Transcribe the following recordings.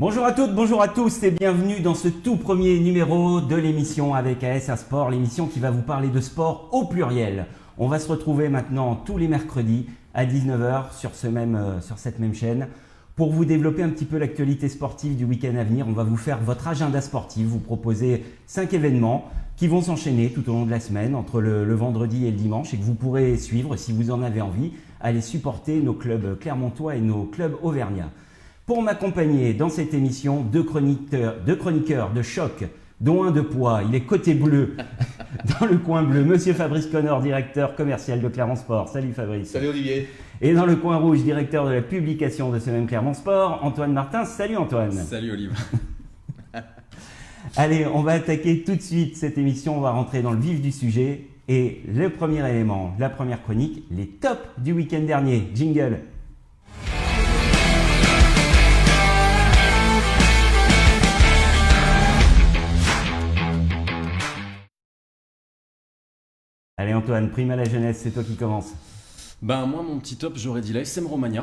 Bonjour à toutes, bonjour à tous et bienvenue dans ce tout premier numéro de l'émission avec AS Sport, l'émission qui va vous parler de sport au pluriel. On va se retrouver maintenant tous les mercredis à 19 h sur cette même chaîne pour vous développer un petit peu l'actualité sportive du week-end à venir. On va vous faire votre agenda sportif, vous proposer 5 événements qui vont s'enchaîner tout au long de la semaine entre le vendredi et le dimanche et que vous pourrez suivre si vous en avez envie, aller supporter nos clubs clermontois et nos clubs auvergnats. Pour m'accompagner dans cette émission, deux chroniqueurs de choc, dont un de poids, il est côté bleu, dans le coin bleu, Monsieur Fabrice Connor, directeur commercial de Clermont Sport. Salut Fabrice. Salut Olivier. Et dans le coin rouge, directeur de la publication de ce même Clermont Sport, Antoine Martin. Salut Antoine. Salut Olivier. Allez, on va attaquer tout de suite cette émission, on va rentrer dans le vif du sujet. Et le premier élément, la première chronique, les tops du week-end dernier. Jingle. Allez Antoine, prime à la jeunesse, c'est toi qui commence. Ben moi mon petit top, j'aurais dit la SM Romagna,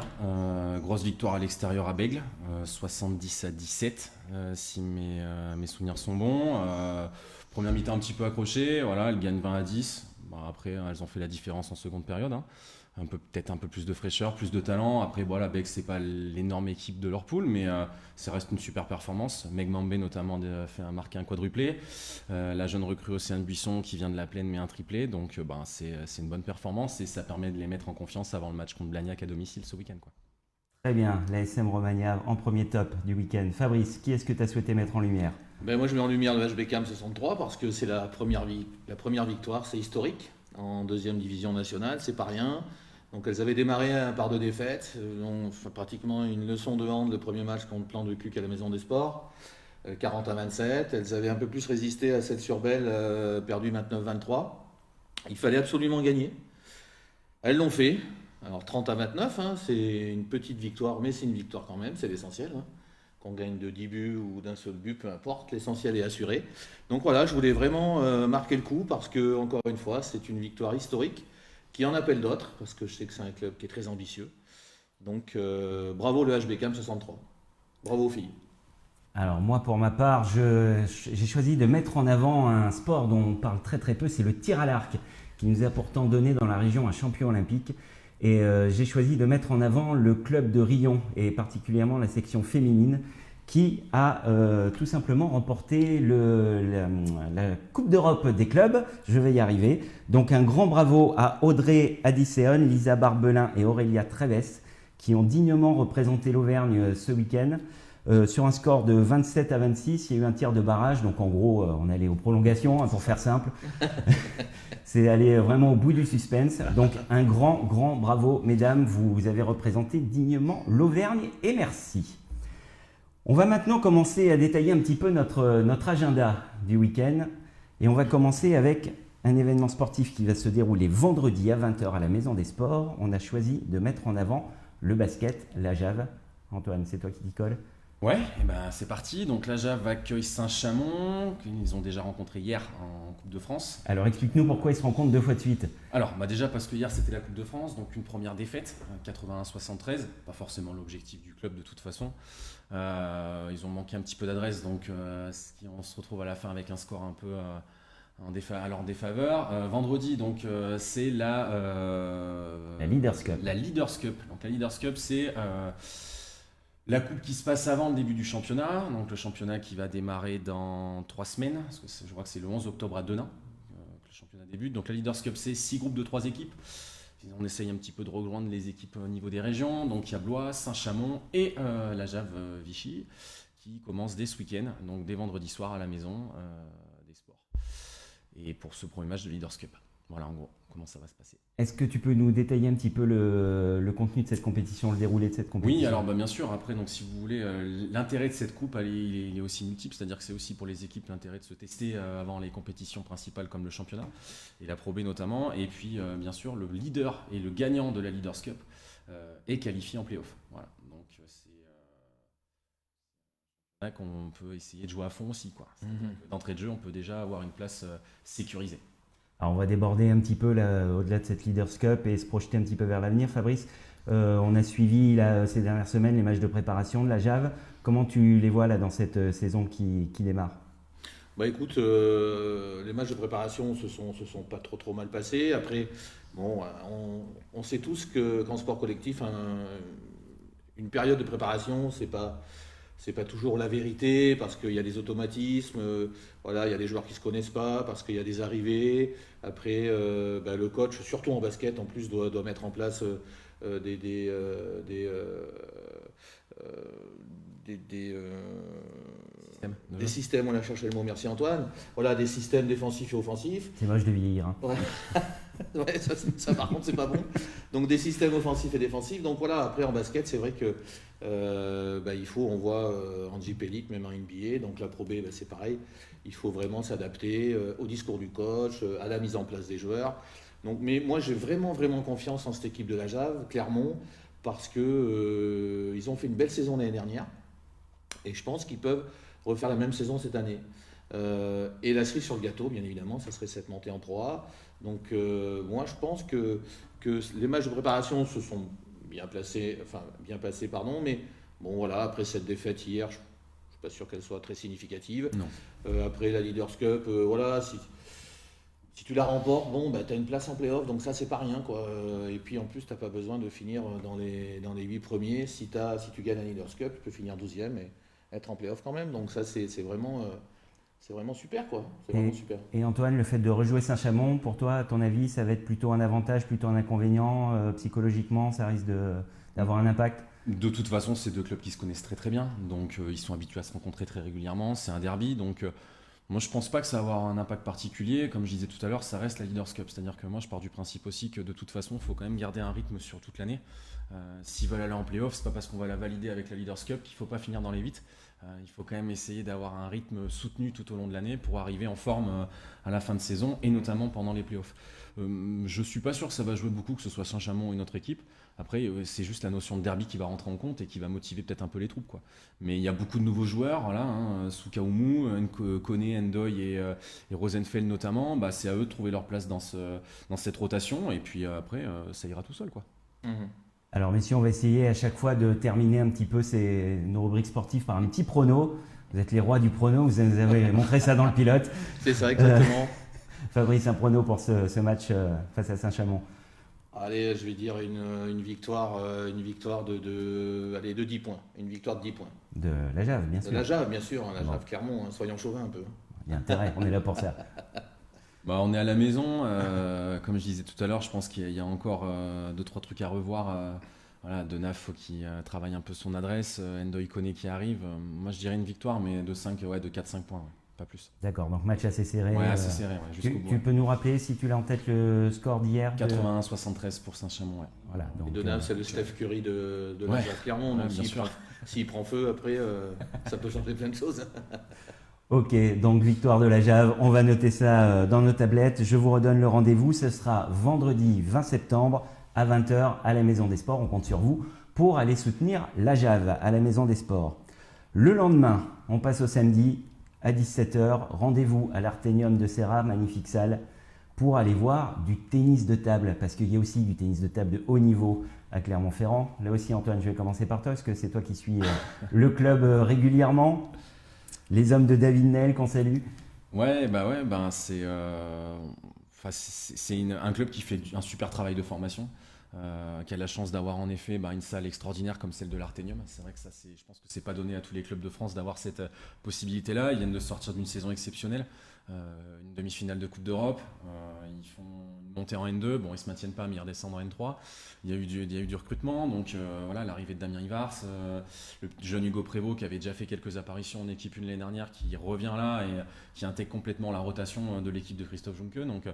grosse victoire à l'extérieur à Bègle, 70-17 si mes souvenirs sont bons. Première mi-temps un petit peu accrochée, voilà, elles gagnent 20-10. Bon, après elles ont fait la différence en seconde période, hein. Peut-être un peu plus de fraîcheur, plus de talent. Après voilà, Bègle c'est pas l'énorme équipe de leur poule, mais ça reste une super performance. Meg Mambé notamment a marqué un quadruplé. La jeune recrue Océane Buisson qui vient de la Plaine met un triplé. Donc c'est une bonne performance et ça permet de les mettre en confiance avant le match contre Blagnac à domicile ce week-end, quoi. Très bien, la SM Romagna en premier top du week-end. Fabrice, qui est-ce que tu as souhaité mettre en lumière? Moi je mets en lumière le HBK 63 parce que c'est la première victoire, c'est historique en deuxième division nationale, c'est pas rien. Donc elles avaient démarré par 2 défaites, pratiquement une leçon de hand le premier match contre Plan de Cuc à la Maison des Sports, 40-27. Elles avaient un peu plus résisté à cette Surbelle, perdu 29-23. Il fallait absolument gagner. Elles l'ont fait. Alors 30-29, hein, c'est une petite victoire, mais c'est une victoire quand même, c'est l'essentiel. Hein. Qu'on gagne de 10 buts ou d'un seul but, peu importe, l'essentiel est assuré. Donc voilà, je voulais vraiment marquer le coup parce que, encore une fois, c'est une victoire historique qui en appelle d'autres, parce que je sais que c'est un club qui est très ambitieux. Donc bravo le HBK 63. Bravo aux filles. Alors moi pour ma part, j'ai choisi de mettre en avant un sport dont on parle très très peu, c'est le tir à l'arc, qui nous a pourtant donné dans la région un champion olympique. Et j'ai choisi de mettre en avant le club de Rion, et particulièrement la section féminine, qui a tout simplement remporté la Coupe d'Europe des clubs. Je vais y arriver. Donc un grand bravo à Audrey Adisseon, Lisa Barbelin et Aurélia Treves qui ont dignement représenté l'Auvergne ce week-end. Sur un score de 27-26, il y a eu un tir de barrage. Donc en gros, on allait aux prolongations, hein, pour faire simple. C'est aller vraiment au bout du suspense. Donc un grand bravo, mesdames. Vous avez représenté dignement l'Auvergne et merci. On va maintenant commencer à détailler un petit peu notre agenda du week-end et on va commencer avec un événement sportif qui va se dérouler vendredi à 20 h à la Maison des Sports. On a choisi de mettre en avant le basket, la Jave. Antoine, c'est toi qui t'y colle. Ouais, et c'est parti. Donc la Jave accueille Saint-Chamond, qu'ils ont déjà rencontré hier en Coupe de France. Alors explique-nous pourquoi ils se rencontrent 2 fois de suite. Alors déjà parce que hier c'était la Coupe de France, donc une première défaite, 81-73, pas forcément l'objectif du club de toute façon. Ils ont manqué un petit peu d'adresse, donc on se retrouve à la fin avec un score un peu à leur défaveur. Vendredi, donc c'est la Leaders Cup. La Leaders Cup. Donc la Leaders Cup, c'est la coupe qui se passe avant le début du championnat. Donc le championnat qui va démarrer dans 3 semaines, parce que je crois que c'est le 11 octobre à Denain que le championnat débute. Donc la Leaders Cup, c'est 6 groupes de 3 équipes. On essaye un petit peu de rejoindre les équipes au niveau des régions. Donc il y a Blois, Saint-Chamond et la Jave Vichy qui commence dès ce week-end, donc dès vendredi soir à la Maison des Sports. Et pour ce premier match de Leaders Cup. Voilà en gros comment ça va se passer. Est-ce que tu peux nous détailler un petit peu le contenu de cette compétition, le déroulé de cette compétition? Oui, alors bien sûr, après, donc, si vous voulez, l'intérêt de cette coupe, il est aussi multiple, c'est-à-dire que c'est aussi pour les équipes l'intérêt de se tester avant les compétitions principales comme le championnat, et la Pro B notamment, et puis bien sûr, le leader et le gagnant de la Leaders Cup est qualifié en play-off. Voilà, donc c'est là qu'on peut essayer de jouer à fond aussi, quoi. D'entrée de jeu, on peut déjà avoir une place sécurisée. Alors on va déborder un petit peu là, au-delà de cette Leaders Cup et se projeter un petit peu vers l'avenir. Fabrice, on a suivi ces dernières semaines les matchs de préparation de la Jave. Comment tu les vois là dans cette saison qui démarre? Bah écoute, les matchs de préparation se sont pas trop mal passés. Après, bon, on sait tous qu'en sport collectif, une période de préparation, c'est pas toujours la vérité parce qu'il y a des automatismes, voilà, il y a des joueurs qui se connaissent pas, parce qu'il y a des arrivées. Après, le coach, surtout en basket, en plus, doit mettre en place des, des, euh, des, euh, euh, des des systèmes, on a cherché le mot, merci Antoine. Voilà, des systèmes défensifs et offensifs. C'est moche de vieillir. Hein. Ouais. Ouais, ça, par contre c'est pas bon. Donc des systèmes offensifs et défensifs. Donc voilà, après en basket c'est vrai que il faut, on voit en JP League, même en NBA, donc la Pro B c'est pareil, il faut vraiment s'adapter au discours du coach, à la mise en place des joueurs. Donc, mais moi j'ai vraiment confiance en cette équipe de la Jave, Clermont, parce que ils ont fait une belle saison l'année dernière et je pense qu'ils peuvent refaire la même saison cette année. Et la cerise sur le gâteau, bien évidemment, ça serait cette montée en Pro A. Donc moi je pense que les matchs de préparation se sont bien passés, pardon, mais bon voilà, après cette défaite hier, je ne suis pas sûr qu'elle soit très significative. Non. Après la Leaders Cup, voilà, si tu la remportes, bon, tu as une place en play-off, donc ça c'est pas rien, quoi. Et puis en plus, tu n'as pas besoin de finir dans les 8 premiers. Si tu gagnes la Leaders Cup, tu peux finir 12e et être en play-off quand même. Donc ça c'est vraiment super, quoi. C'est vraiment super. Et Antoine, le fait de rejouer Saint-Chamond, pour toi, à ton avis, ça va être plutôt un avantage, plutôt un inconvénient psychologiquement, ça risque d'avoir un impact? De toute façon, c'est deux clubs qui se connaissent très bien, donc ils sont habitués à se rencontrer très régulièrement, c'est un derby, donc moi je pense pas que ça va avoir un impact particulier. Comme je disais tout à l'heure, ça reste la Leaders Cup, c'est-à-dire que moi je pars du principe aussi que de toute façon, il faut quand même garder un rythme sur toute l'année. S'ils veulent aller en play-off, c'est pas parce qu'on va la valider avec la Leaders Cup qu'il faut pas finir dans les 8. Il faut quand même essayer d'avoir un rythme soutenu tout au long de l'année pour arriver en forme à la fin de saison et notamment pendant les playoffs. Je suis pas sûr que ça va jouer beaucoup, que ce soit Saint-Chamond ou une autre équipe. Après, c'est juste la notion de derby qui va rentrer en compte et qui va motiver peut-être un peu les troupes, quoi. Mais il y a beaucoup de nouveaux joueurs, voilà, hein, Soukhaoumou, Koné, Ndoye et Rosenfeld notamment. Bah, c'est à eux de trouver leur place dans cette rotation et puis après, ça ira tout seul, quoi. Mhm. Alors messieurs, on va essayer à chaque fois de terminer un petit peu nos rubriques sportives par un petit prono. Vous êtes les rois du prono, vous nous avez montré ça dans le pilote. C'est ça, exactement. Fabrice, un prono pour ce match face à Saint-Chamond? Allez, je vais dire une victoire de 10 points. Une victoire de 10 points. De la Jave, bien sûr. De la Jave, bien sûr, la Bon. Jave Clermont, soyons chauvins un peu. Il y a intérêt, on est là pour ça. Bah, on est à la maison, comme je disais tout à l'heure, je pense qu'il y a encore 2-3 trucs à revoir. Voilà, De Naf, faut qu'il travaille un peu son adresse. Ndoye Koné qui arrive. Moi, je dirais une victoire, mais de 4-5 points, ouais, pas plus. D'accord, donc match assez serré. Ouais, assez serré, ouais, jusqu'au bout. Tu peux nous rappeler, si tu l'as en tête, le score d'hier? 81-73 pour Saint-Chamond, ouais. Voilà, donc, Et Donave, c'est le Steph Curry de la Ouais. Jave Clermont. Ouais, Donc bien sûr. s'il prend feu, après, ça peut changer plein de choses. Ok, donc victoire de la Jave, on va noter ça dans nos tablettes. Je vous redonne le rendez-vous, ce sera vendredi 20 septembre à 20h à la Maison des Sports. On compte sur vous pour aller soutenir la Jave à la Maison des Sports. Le lendemain, on passe au samedi à 17h. Rendez-vous à l'Arténium de Serra, magnifique salle, pour aller voir du tennis de table, parce qu'il y a aussi du tennis de table de haut niveau à Clermont-Ferrand. Là aussi, Antoine, je vais commencer par toi, parce que c'est toi qui suis le club régulièrement. Les hommes de David Nel qu'on salue. Ouais, c'est un club qui fait un super travail de formation, qui a la chance d'avoir en effet une salle extraordinaire comme celle de l'Arténium. C'est vrai que je pense que c'est pas donné à tous les clubs de France d'avoir cette possibilité-là. Ils viennent de sortir d'une saison exceptionnelle, une demi-finale de Coupe d'Europe. Ils font une montée en N2. Bon, ils se maintiennent pas, mais ils redescendent en N3. Il y a eu du recrutement, donc voilà, l'arrivée de Damien Ivars, le jeune Hugo Prévost qui avait déjà fait quelques apparitions en équipe 1 l'année dernière, qui revient là et qui intègre complètement la rotation de l'équipe de Christophe Junke. Donc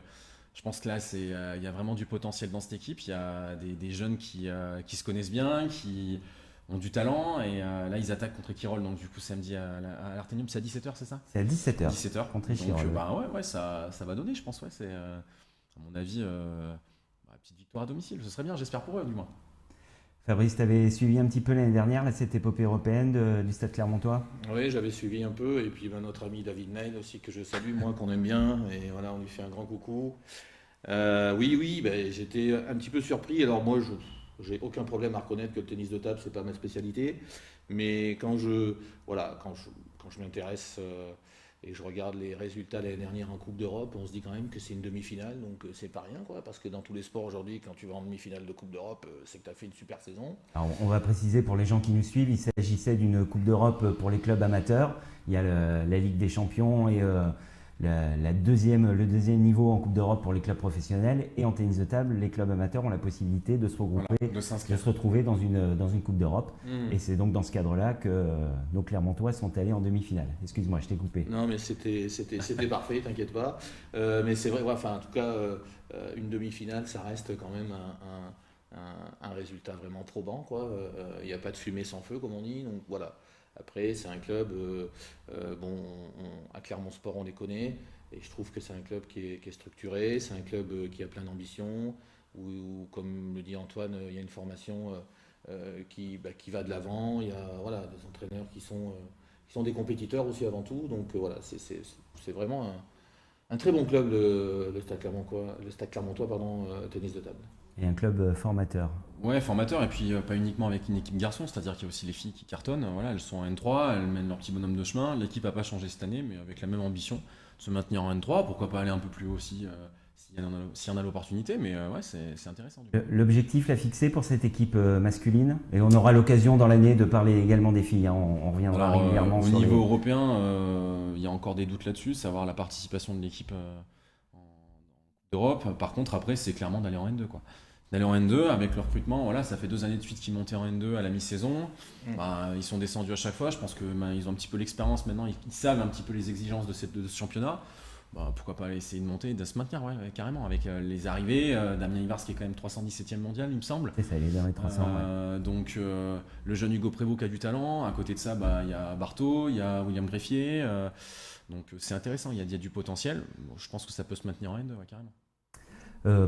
je pense que là, il y a vraiment du potentiel dans cette équipe. Il y a des jeunes qui se connaissent bien, qui ont du talent et là ils attaquent contre Équirol, donc du coup samedi à l'Arténium, c'est à 17h, c'est ça? C'est à 17h. 17h contre donc Équirol. ouais, ça va donner, je pense. Ouais, c'est à mon avis petite victoire à domicile, ce serait bien, j'espère pour eux du moins. Fabrice, tu avais suivi un petit peu l'année dernière cette épopée européenne du Stade Clermontois? Oui, j'avais suivi un peu, et puis notre ami David Neil aussi, que je salue, moi, qu'on aime bien, et voilà, on lui fait un grand coucou. Oui, j'étais un petit peu surpris. Alors moi, j'ai aucun problème à reconnaître que le tennis de table, c'est pas ma spécialité. Mais quand je m'intéresse et je regarde les résultats l'année dernière en Coupe d'Europe, on se dit quand même que c'est une demi-finale, donc c'est pas rien, quoi. Parce que dans tous les sports aujourd'hui, quand tu vas en demi-finale de Coupe d'Europe, c'est que tu as fait une super saison. Alors, on va préciser pour les gens qui nous suivent, il s'agissait d'une Coupe d'Europe pour les clubs amateurs. Il y a la Ligue des Champions et le deuxième niveau en Coupe d'Europe pour les clubs professionnels. Et en tennis de table, les clubs amateurs ont la possibilité de se regrouper, Voilà, de de s'inscrire. se retrouver dans une Coupe d'Europe. Mmh. Et c'est donc dans ce cadre-là que nos Clermontois sont allés en demi-finale. Excuse-moi, je t'ai coupé. Non, mais c'était parfait, t'inquiète pas. Mais c'est vrai, ouais, enfin, en tout cas, une demi-finale, ça reste quand même un résultat vraiment probant, quoi. Il n'y a pas de fumée sans feu, comme on dit. Donc voilà. Après, c'est un club, à Clermont Sport, on les connaît. Et je trouve que c'est un club qui est structuré, c'est un club qui a plein d'ambition, où, comme le dit Antoine, il y a une formation qui va de l'avant. Il y a voilà, des entraîneurs qui sont des compétiteurs aussi avant tout. Donc voilà, c'est vraiment un très bon club, le Stade Clermontois, tennis de table. Et un club formateur. Ouais, formateur, et puis pas uniquement avec une équipe garçon, c'est-à-dire qu'il y a aussi les filles qui cartonnent. Voilà, elles sont en N3, elles mènent leur petit bonhomme de chemin. L'équipe n'a pas changé cette année, mais avec la même ambition de se maintenir en N3. Pourquoi pas aller un peu plus haut aussi s'il y en a l'opportunité, mais ouais, c'est intéressant. Du coup. L'objectif l'a fixé pour cette équipe masculine, et on aura l'occasion dans l'année de parler également des filles, hein. On reviendra Alors, régulièrement au sur niveau les... européen, il y a encore des doutes là-dessus, savoir la participation de l'équipe en Europe. Par contre, après, c'est clairement d'aller en N2, quoi. D'aller en N2 avec le recrutement, voilà, ça fait 2 années de suite qu'ils montaient en N2 à la mi-saison. Ils sont descendus à chaque fois. Je pense que ils ont un petit peu l'expérience maintenant, ils savent un petit peu les exigences de ce championnat. Pourquoi pas essayer de monter et de se maintenir, ouais, carrément, avec les arrivées. Damien Ivars qui est quand même 317e mondial, il me semble. C'est ça, il est dans les 300. Ouais. Donc le jeune Hugo Prévost qui a du talent. À côté de ça, il y a Barthaud, il y a William Greffier. Donc c'est intéressant, il y a du potentiel. Bon, je pense que ça peut se maintenir en N2, ouais, carrément.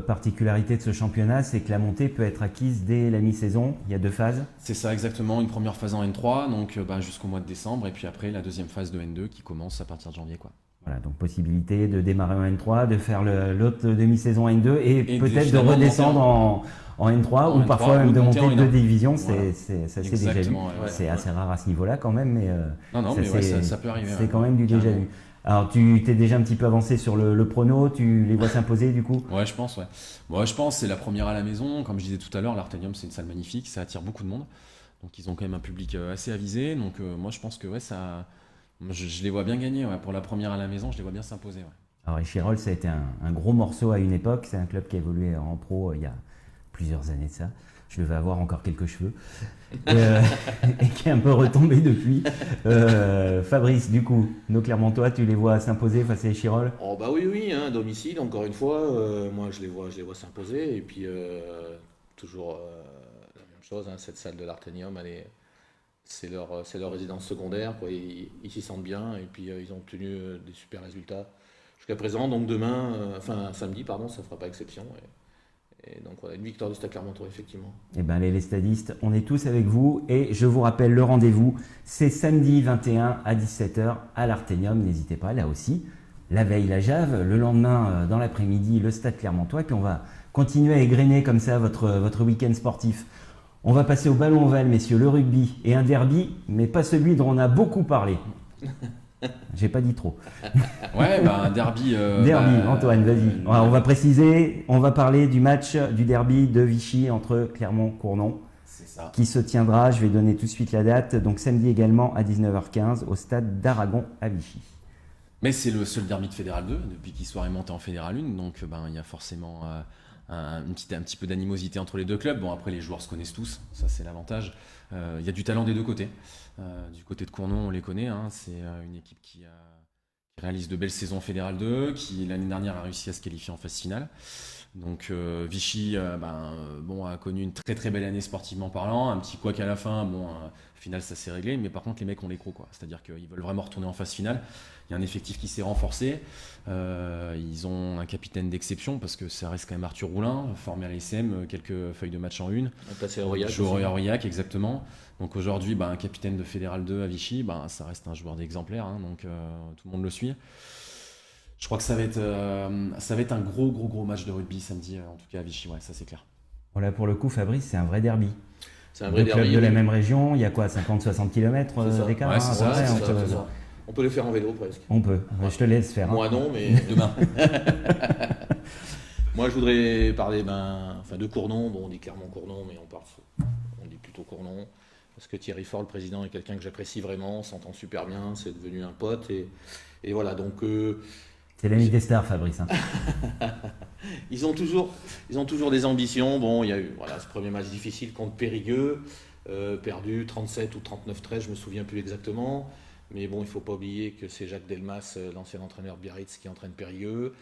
Particularité de ce championnat, c'est que la montée peut être acquise dès la mi-saison. Il y a 2 phases. C'est ça exactement, une première phase en N3, donc jusqu'au mois de décembre, et puis après la deuxième phase de N2 qui commence à partir de janvier, quoi. Voilà, donc possibilité de démarrer en N3, de faire l'autre demi-saison N2 et peut-être de finalement redescendre en N3 ou N3, parfois même de monter monter en de N1. division. Voilà. Ça c'est déjà vu. Exactement, ouais, C'est ouais. assez rare à ce niveau-là quand même, mais, Non, mais ouais, ça peut arriver. c'est quand même du déjà vu. Alors tu t'es déjà un petit peu avancé sur le prono, tu les vois s'imposer du coup? Ouais, je pense, ouais. Bon, je pense c'est la première à la maison. Comme je disais tout à l'heure, l'Artenium c'est une salle magnifique, ça attire beaucoup de monde. Donc ils ont quand même un public assez avisé. Donc moi je pense que ouais, ça, je les vois bien gagner. Ouais. Pour la première à la maison, je les vois bien s'imposer. Ouais. Alors Échirol, ça a été un gros morceau à une époque. C'est un club qui a évolué en pro il y a plusieurs années de ça. Je devais avoir encore quelques cheveux. Et qui est un peu retombé depuis. Fabrice, du coup, nos Clermontois, tu les vois s'imposer face à Échirol? Oh bah oui, hein, domicile, encore une fois, moi je les vois s'imposer. Et puis toujours la même chose, hein, cette salle de l'Artenium, c'est leur résidence secondaire, quoi. Ils s'y sentent bien et puis ils ont obtenu des super résultats jusqu'à présent. Donc samedi, pardon, ça fera pas exception. Et donc voilà, une victoire du Stade Clermontois, effectivement. Eh bien, les stadistes, on est tous avec vous. Et je vous rappelle le rendez-vous, c'est samedi 21 à 17h à l'Artenium. N'hésitez pas, là aussi. La veille, la Jave. Le lendemain, dans l'après-midi, le Stade Clermontois. Et puis on va continuer à égrener comme ça votre week-end sportif. On va passer au ballon ovale, messieurs, le rugby et un derby, mais pas celui dont on a beaucoup parlé. J'ai pas dit trop. Ouais, un derby. Derby, Antoine, vas-y. On va préciser, on va parler du match du derby de Vichy entre Clermont-Cournon. C'est ça. Qui se tiendra, je vais donner tout de suite la date, donc samedi également à 19h15 au stade d'Aragon à Vichy. Mais c'est le seul derby de Fédéral 2 depuis qu'Histoire est monté en Fédéral 1, donc il y a forcément un petit peu d'animosité entre les deux clubs. Bon, après les joueurs se connaissent tous, ça c'est l'avantage. Il y a du talent des deux côtés. Du côté de Cournon, on les connaît, hein, c'est une équipe qui réalise de belles saisons en Fédéral 2, qui l'année dernière a réussi à se qualifier en phase finale. Donc Vichy a connu une très très belle année sportivement parlant, un petit couac à la fin, au final ça s'est réglé, mais par contre les mecs ont les crocs, quoi. C'est-à-dire qu'ils veulent vraiment retourner en phase finale. Il y a un effectif qui s'est renforcé, ils ont un capitaine d'exception parce que ça reste quand même Arthur Roulin, formé à l'ASM, quelques feuilles de match en une. Passé à Aurillac. Joueur à Aurillac, exactement. Donc aujourd'hui, un capitaine de Fédéral 2 à Vichy, ça reste un joueur d'exemplaire, hein, donc tout le monde le suit. Je crois que ça va être un gros match de rugby samedi, en tout cas à Vichy, ouais, ça c'est clair. Voilà, pour le coup, Fabrice, c'est un vrai derby. C'est un vrai Deux clubs derby. de la Oui. même région, il y a quoi, 50-60 km C'est ça. d'écart Ouais, c'est ça, à peu c'est près, ça, entre- C'est ça. On peut le faire en vélo presque. On peut, je te laisse faire. Moi hein. non, mais Demain. moi je voudrais parler de Cournon. Bon, on dit clairement Cournon, mais on dit plutôt Cournon. Parce que Thierry Faure, le président, est quelqu'un que j'apprécie vraiment, on s'entend super bien, c'est devenu un pote. Et voilà, donc C'est l'ami des stars, Fabrice. hein. ils ont toujours des ambitions. Bon, il y a eu ce premier match difficile contre Périgueux, perdu 37 ou 39-13, je me souviens plus exactement. Mais bon, il ne faut pas oublier que c'est Jacques Delmas, l'ancien entraîneur de Biarritz, qui entraîne Périgueux.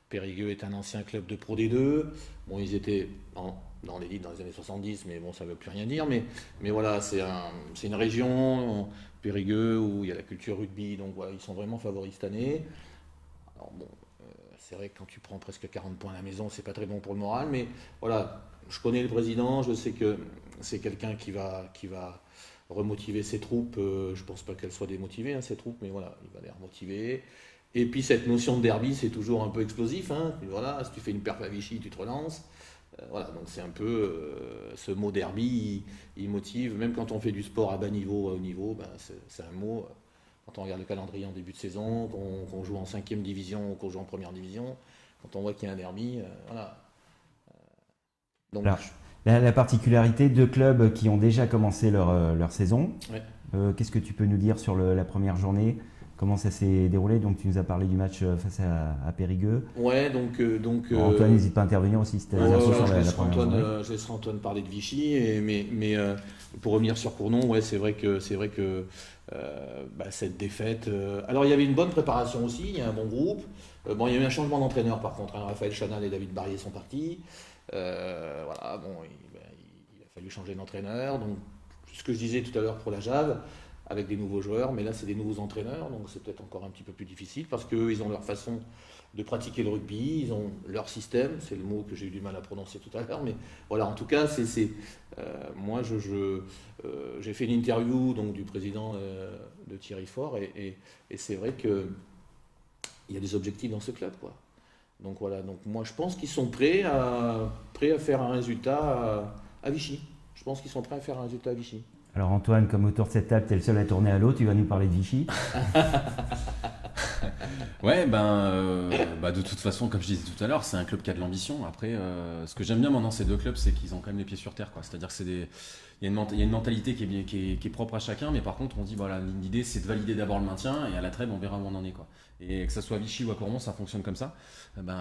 Périgueux est un ancien club de Pro D2. Bon, ils étaient dans l'élite dans les années 70, mais bon, ça ne veut plus rien dire. Mais voilà, c'est une région, Périgueux, où il y a la culture rugby. Donc voilà, ils sont vraiment favoris cette année. Alors bon, c'est vrai que quand tu prends presque 40 points à la maison, c'est pas très bon pour le moral. Mais voilà, je connais le président, je sais que c'est quelqu'un qui va remotiver ses troupes. Je pense pas qu'elles soient démotivées, ces troupes, mais voilà, il va les remotiver. Et puis cette notion de derby, c'est toujours un peu explosif. Puis voilà, si tu fais une perf à Vichy, tu te relances. Voilà, donc c'est un peu ce mot derby, il motive. Même quand on fait du sport à bas niveau, à haut niveau, c'est un mot. Quand on regarde le calendrier en début de saison, qu'on joue en 5e division ou qu'on joue en première division, quand on voit qu'il y a un derby, voilà. Donc, Alors, la particularité, deux clubs qui ont déjà commencé leur saison. ouais. Qu'est-ce que tu peux nous dire sur la première journée? Comment ça s'est déroulé? Donc, tu nous as parlé du match face à Périgueux. Ouais, donc Antoine, n'hésite pas à intervenir aussi si tu as des ouais, infos ouais, sur je la laisserai première journée. je laisserai Antoine parler de Vichy, mais pour revenir sur Cournon, ouais, c'est vrai que cette défaite. Alors il y avait une bonne préparation aussi, il y a un bon groupe. Bon, il y a eu un changement d'entraîneur par contre. Raphaël Chanal et David Barrier sont partis. Voilà, bon, il a fallu changer d'entraîneur. Donc ce que je disais tout à l'heure pour la Jave, avec des nouveaux joueurs, mais là c'est des nouveaux entraîneurs, donc c'est peut-être encore un petit peu plus difficile parce qu'eux ils ont leur façon de pratiquer le rugby, ils ont leur système, c'est le mot que j'ai eu du mal à prononcer tout à l'heure, mais voilà, en tout cas, moi j'ai fait une interview donc, du président de Thierry Faure et c'est vrai qu'il y a des objectifs dans ce club, quoi. Donc voilà, donc moi je pense qu'ils sont prêts à faire un résultat à Vichy. Je pense qu'ils sont prêts à faire un résultat à Vichy. Alors Antoine, comme autour de cette table, tu es le seul à tourner à l'eau, tu vas nous parler de Vichy. Ouais, de toute façon, comme je disais tout à l'heure, c'est un club qui a de l'ambition. Après, ce que j'aime bien maintenant ces deux clubs, c'est qu'ils ont quand même les pieds sur terre, quoi. C'est-à-dire que il y a une mentalité qui est propre à chacun, mais par contre, on dit voilà, l'idée c'est de valider d'abord le maintien et à la trêve, on verra où on en est, quoi. Et que ça soit Vichy ou à Cournon, ça fonctionne comme ça.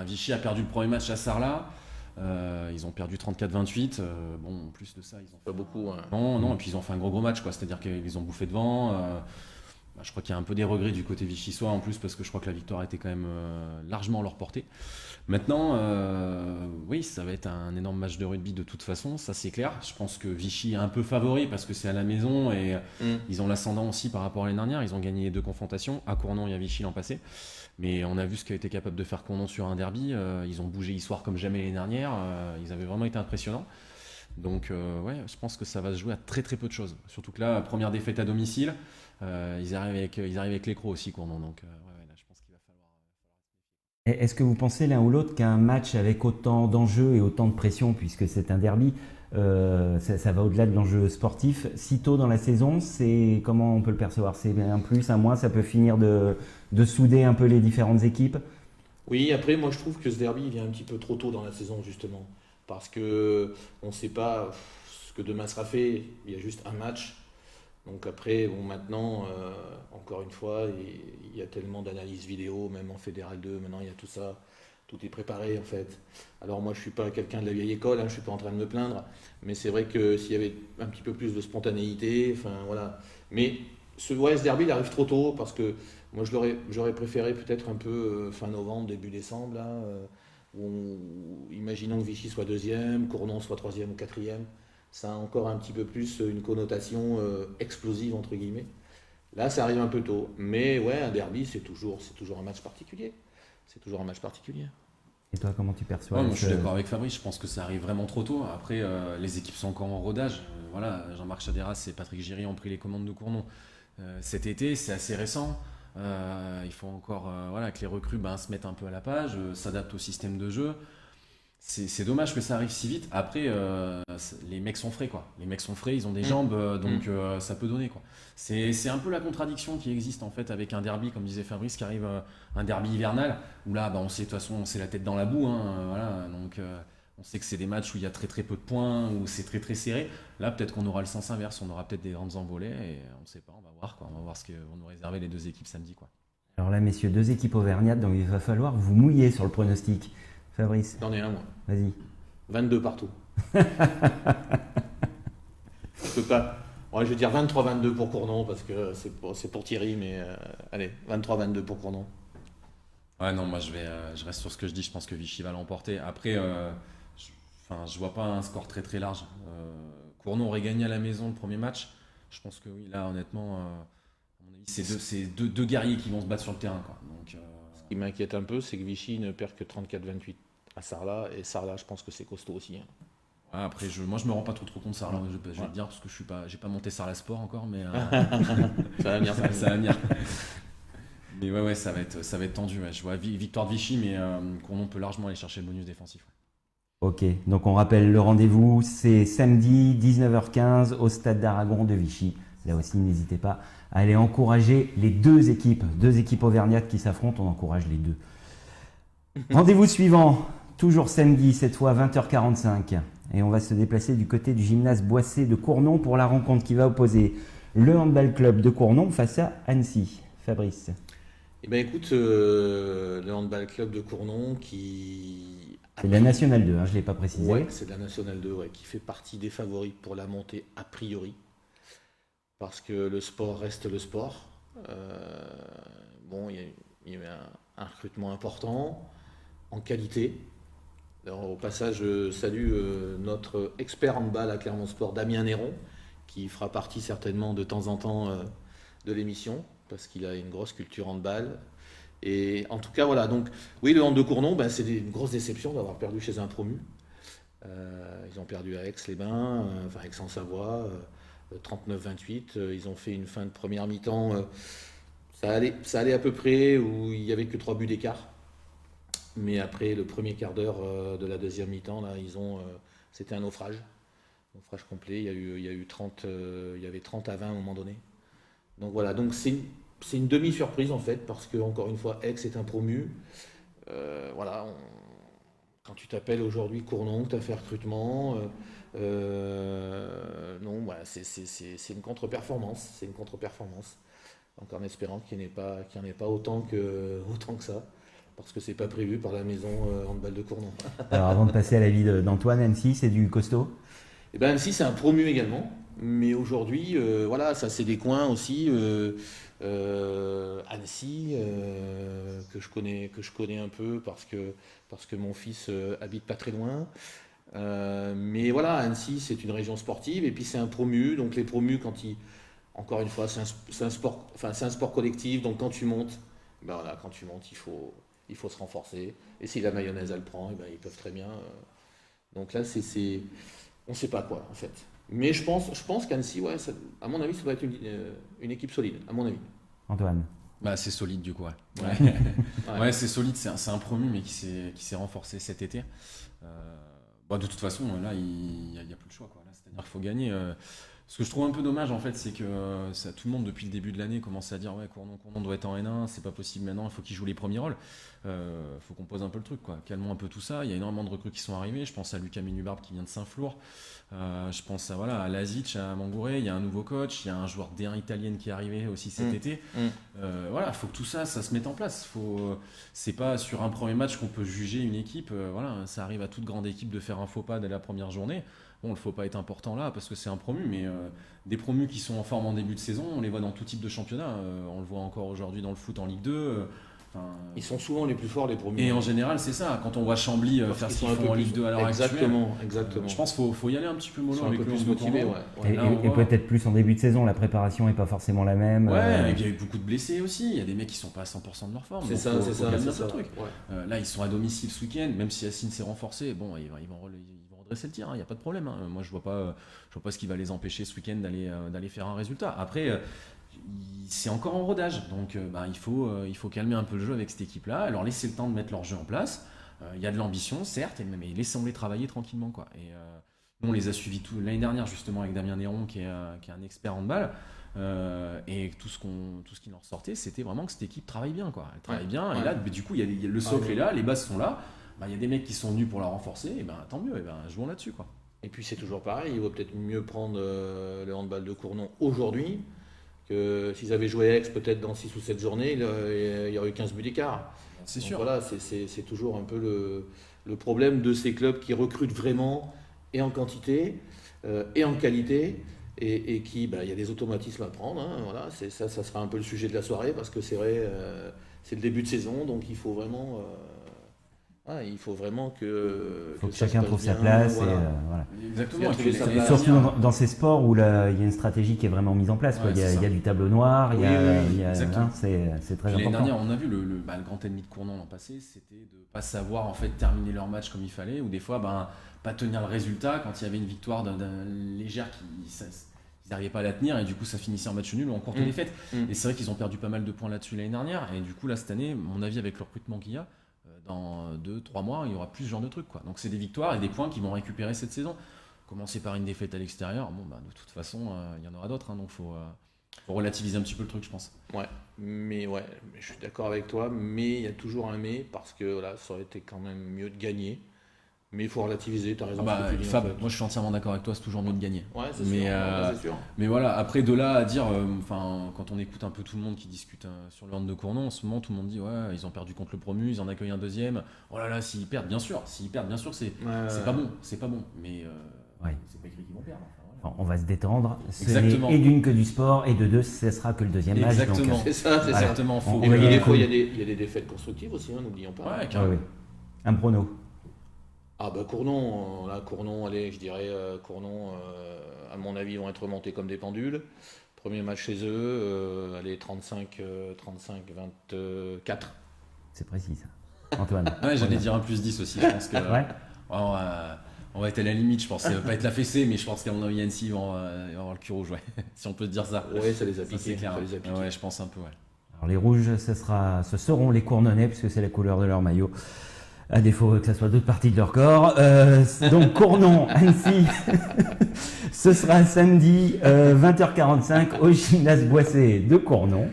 Vichy a perdu le premier match à Sarlat. Ils ont perdu 34-28. En plus de ça, ils ont pas beaucoup. Hein. Non, et puis ils ont fait un gros match, quoi. C'est-à-dire qu'ils ont bouffé devant. Je crois qu'il y a un peu des regrets du côté vichysois en plus parce que je crois que la victoire était quand même largement à leur portée. Maintenant, oui, ça va être un énorme match de rugby de toute façon, ça c'est clair. Je pense que Vichy est un peu favori parce que c'est à la maison et ils ont l'ascendant aussi par rapport à l'année dernière. Ils ont gagné 2 confrontations, à Cournon et à Vichy l'an passé. Mais on a vu ce qu'a été capable de faire Cournon sur un derby. Ils ont bougé histoire comme jamais l'année dernière. Ils avaient vraiment été impressionnants. Donc ouais, je pense que ça va se jouer à très très peu de choses. Surtout que là, première défaite à domicile. Ils arrivent avec les crocs aussi, Cournon. Donc là, je pense qu'il va falloir. Est-ce que vous pensez l'un ou l'autre qu'un match avec autant d'enjeux et autant de pression, puisque c'est un derby, ça va au-delà de l'enjeu sportif, si tôt dans la saison, comment on peut le percevoir? C'est un plus, un moins, ça peut finir de souder un peu les différentes équipes? Oui, après, moi je trouve que ce derby vient un petit peu trop tôt dans la saison, justement. Parce que on ne sait pas ce que demain sera fait. Il y a juste un match. Donc après, maintenant, encore une fois, il y a tellement d'analyses vidéo, même en Fédéral 2, maintenant il y a tout ça, tout est préparé en fait. Alors moi je ne suis pas quelqu'un de la vieille école, je ne suis pas en train de me plaindre, mais c'est vrai que s'il y avait un petit peu plus de spontanéité, voilà. Mais ce derby il arrive trop tôt parce que moi j'aurais préféré peut-être un peu fin novembre, début décembre, là, imaginons que Vichy soit 2e, Cournon soit 3e ou 4e. Ça a encore un petit peu plus une connotation explosive, entre guillemets. Là, ça arrive un peu tôt. Mais ouais, un derby, c'est toujours un match particulier. C'est toujours un match particulier. Et toi, comment tu perçois Moi, je suis d'accord avec Fabrice. Je pense que ça arrive vraiment trop tôt. Après, les équipes sont encore en rodage. Voilà, Jean-Marc Chaderas et Patrick Giry ont pris les commandes de Cournon cet été. C'est assez récent. Il faut encore que les recrues se mettent un peu à la page, s'adaptent au système de jeu. C'est dommage que ça arrive si vite. Après, les mecs sont frais, quoi. Les mecs sont frais, ils ont des jambes, donc ça peut donner, quoi. C'est un peu la contradiction qui existe en fait avec un derby, comme disait Fabrice, qui arrive, un derby hivernal, où là, on sait de toute façon, c'est la tête dans la boue, hein, voilà. Donc, on sait que c'est des matchs où il y a très très peu de points, où c'est très très serré. Là, peut-être qu'on aura le sens inverse, on aura peut-être des grandes envolées, et on ne sait pas, on va voir, quoi. On va voir ce que vont nous réserver les deux équipes samedi, quoi. Alors là, messieurs, 2 équipes auvergnates, donc il va falloir vous mouiller sur le pronostic. Fabrice, J'en ai un, moi. vas-y. 22 partout. Je peux pas. Ouais, je vais dire 23-22 pour Cournon parce que c'est pour Thierry, mais allez, 23-22 pour Cournon. Ouais, non, moi je reste sur ce que je dis. Je pense que Vichy va l'emporter. Après, je vois pas un score très très large. Cournon aurait gagné à la maison le premier match. Je pense que oui, là, honnêtement, à mon avis, c'est deux guerriers qui vont se battre sur le terrain, quoi. Donc, Ce qui m'inquiète un peu, c'est que Vichy ne perd que 34-28 à Sarlat. Et Sarlat, je pense que c'est costaud aussi, hein. ouais, après, moi, je me rends pas trop compte de Sarlat. Je vais Ouais. te dire parce que j'ai pas monté Sarlat Sport encore, mais Ça va venir, ça va ça va venir. Mais ouais, ça va être tendu. Ouais. Je vois victoire de Vichy, mais Cournon peut largement aller chercher le bonus défensif. Ouais. Ok, donc on rappelle le rendez-vous, c'est samedi 19h15 au stade d'Aragon de Vichy. Là aussi, n'hésitez pas à aller encourager les deux équipes auvergnates qui s'affrontent, on encourage les deux. Rendez-vous suivant, toujours samedi, cette fois 20h45. Et on va se déplacer du côté du gymnase Boissé de Cournon pour la rencontre qui va opposer le handball club de Cournon face à Annecy. Fabrice. Eh bien, écoute, le handball club de Cournon qui. C'est de la Nationale 2, hein, je ne l'ai pas précisé. Ouais, c'est de la Nationale 2, ouais, qui fait partie des favoris pour la montée a priori. Parce que le sport reste le sport. Bon, il y a eu un recrutement important, en qualité. Alors, au passage, je salue notre expert handball à Clermont Sport, Damien Néron, qui fera partie certainement de temps en temps de l'émission, parce qu'il a une grosse culture handball. Et en tout cas, voilà. Donc, oui, le hand de Cournon, ben, c'est une grosse déception d'avoir perdu chez un promu. Ils ont perdu à Aix-les-Bains, enfin Aix-en-Savoie, 39-28. Ils ont fait une fin de première mi-temps. Ça allait à peu près, où il n'y avait que 3 buts d'écart. Mais après le premier quart d'heure de la deuxième mi-temps, là, c'était un naufrage complet. Il y avait 30 à 20 à un moment donné. Donc voilà, donc c'est une demi-surprise en fait, parce que encore une fois, Aix est un promu. Voilà, quand tu t'appelles aujourd'hui Cournon, que tu as fait recrutement, non, voilà, c'est une contre-performance. C'est une contre-performance. Donc en espérant qu'il n'y en ait pas autant que ça. Parce que c'est pas prévu par la maison handball de Cournon. Alors avant de passer à l'avis d'Antoine, Annecy, c'est du costaud. Et ben Annecy, c'est un promu également. Mais aujourd'hui, voilà, ça c'est des coins aussi. Annecy, que je connais un peu parce que mon fils habite pas très loin. Mais voilà, Annecy, c'est une région sportive et puis c'est un promu. Donc les promus, encore une fois, c'est un sport, enfin c'est un sport collectif. Donc quand tu montes, ben voilà, il faut se renforcer. Et si la mayonnaise elle prend, et ben ils peuvent très bien. Donc là, on ne sait pas quoi en fait. Mais je pense qu'Annecy, ouais, à mon avis, ça doit être une équipe solide, à mon avis. Antoine. Bah, c'est solide du coup, ouais. Ouais. Ouais, c'est solide, c'est un promu mais qui s'est renforcé cet été. Bah, de toute façon, là, il y a plus de choix, quoi. Là, c'est-à-dire qu'il faut gagner. Ce que je trouve un peu dommage, en fait, c'est que tout le monde, depuis le début de l'année, commence à dire ouais, Cournon doit être en N1, c'est pas possible maintenant, il faut qu'il joue les premiers rôles. Faut qu'on pose un peu le truc, quoi. Calmons un peu tout ça. Il y a énormément de recrues qui sont arrivées. Je pense à Lucas Minubarbe qui vient de Saint-Flour. Je pense à Lazic, à Mangouré. Il y a un nouveau coach. Il y a un joueur D1 italienne qui est arrivé aussi cet été. Voilà, il faut que tout ça se mette en place. C'est pas sur un premier match qu'on peut juger une équipe. Voilà, ça arrive à toute grande équipe de faire un faux pas dès la première journée. Bon, le faux pas est important là parce que c'est un promu, mais des promus qui sont en forme en début de saison, on les voit dans tout type de championnat. On le voit encore aujourd'hui dans le foot en Ligue 2. Ils sont souvent les plus forts, les promus. Et en général, c'est ça. Quand on voit Chambly faire ce qu'ils font en Ligue 2 à l'heure actuelle, exactement. je pense qu'il faut y aller un petit peu mollo avec un peu le plus Cournon. motivé, ouais. Et peut-être plus en début de saison, la préparation n'est pas forcément la même. Ouais, il y a eu beaucoup de blessés aussi. Il y a des mecs qui sont pas à 100% de leur forme. C'est ça. Le truc. Ouais. Là, ils sont à domicile ce week-end, même si Yacine s'est renforcé. Bon, ils vont redresser le tir, il n'y a pas de problème. Moi, je vois pas ce qui va les empêcher ce week-end d'aller faire un résultat. Après, c'est encore en rodage, donc il faut calmer un peu le jeu avec cette équipe-là, leur laisser le temps de mettre leur jeu en place. Il y a de l'ambition, certes, mais laissons-les travailler tranquillement, quoi. Et nous, on les a suivis l'année dernière, justement, avec Damien Néron, qui est un expert handball. Et tout ce qui en ressortait, c'était vraiment que cette équipe travaille bien, quoi. Elle travaille bien, et là, du coup, le socle est là, les bases sont là. Il y a des mecs qui sont venus pour la renforcer, et tant mieux, jouons là-dessus, quoi. Et puis c'est toujours pareil, il vaut peut-être mieux prendre le handball de Cournon aujourd'hui que s'ils avaient joué Aix peut-être dans 6 ou 7 journées, il y aurait eu 15 buts d'écart. C'est Donc sûr. voilà, c'est toujours un peu le problème de ces clubs qui recrutent vraiment et en quantité et en qualité et qui, il y a des automatismes à prendre. Hein, voilà, ça sera un peu le sujet de la soirée parce que c'est vrai, c'est le début de saison, donc il faut vraiment... que chacun trouve sa place. Voilà. Voilà. Exactement. Et surtout dans ces sports où il y a une stratégie qui est vraiment mise en place. Ouais, il y a du tableau noir, oui, c'est très l'année important. dernière, on a vu le grand ennemi de Cournon l'an passé, c'était de ne pas savoir en fait terminer leur match comme il fallait, ou des fois pas tenir le résultat quand il y avait une victoire d'un légère ils n'arrivaient pas à la tenir et du coup ça finissait en match nul ou en courte défaite. Et c'est vrai qu'ils ont perdu pas mal de points là-dessus l'année dernière, et du coup là cette année, à mon avis, avec le recrutement qu'il y a, dans 2-3 mois, il y aura plus ce genre de trucs, quoi. Donc c'est des victoires et des points qu'ils vont récupérer cette saison. Commencer par une défaite à l'extérieur, de toute façon, il y en aura d'autres, hein, donc faut relativiser un petit peu le truc, je pense. Mais je suis d'accord avec toi, mais il y a toujours un mais, parce que voilà, ça aurait été quand même mieux de gagner. Mais il faut relativiser, tu as raison. Fab, moi je suis entièrement d'accord avec toi, c'est toujours mieux de gagner. Ouais, c'est sûr. Mais voilà, après de là à dire, quand on écoute un peu tout le monde qui discute sur le hand de Cournon, en ce moment tout le monde dit ouais, ils ont perdu contre le promu, ils en accueillent un deuxième. Oh là là, s'ils perdent, bien sûr, c'est pas bon, mais c'est pas écrit qu'ils vont perdre. On va se détendre. Exactement. Et d'une que du sport, et de deux, ce sera que le deuxième match. Exactement. C'est ça. Exactement. Et puis des fois, il y a des défaites constructives aussi, n'oublions pas. Ouais, carrément. Oui. Un prono. Cournon, allez, je dirais Cournon, à mon avis, vont être remontés comme des pendules. Premier match chez eux, allez, 35, 24. C'est précis ça. Antoine. Ouais, j'allais dire un plus 10 aussi, je pense que ouais. On va être à la limite, je pense. Ça va pas être la fessée, mais je pense qu'à mon avis, Yancy va avoir le cul rouge, ouais. Si on peut se dire ça. Ouais, ça les a piqués. C'est clair. Ouais, je pense un peu, ouais. Alors les rouges, ce seront les Cournonnais, puisque c'est la couleur de leur maillot. À défaut que ça soit d'autres parties de leur corps. Donc Cournon, Annecy, ce sera samedi 20h45 au gymnase Boissé de Cournon.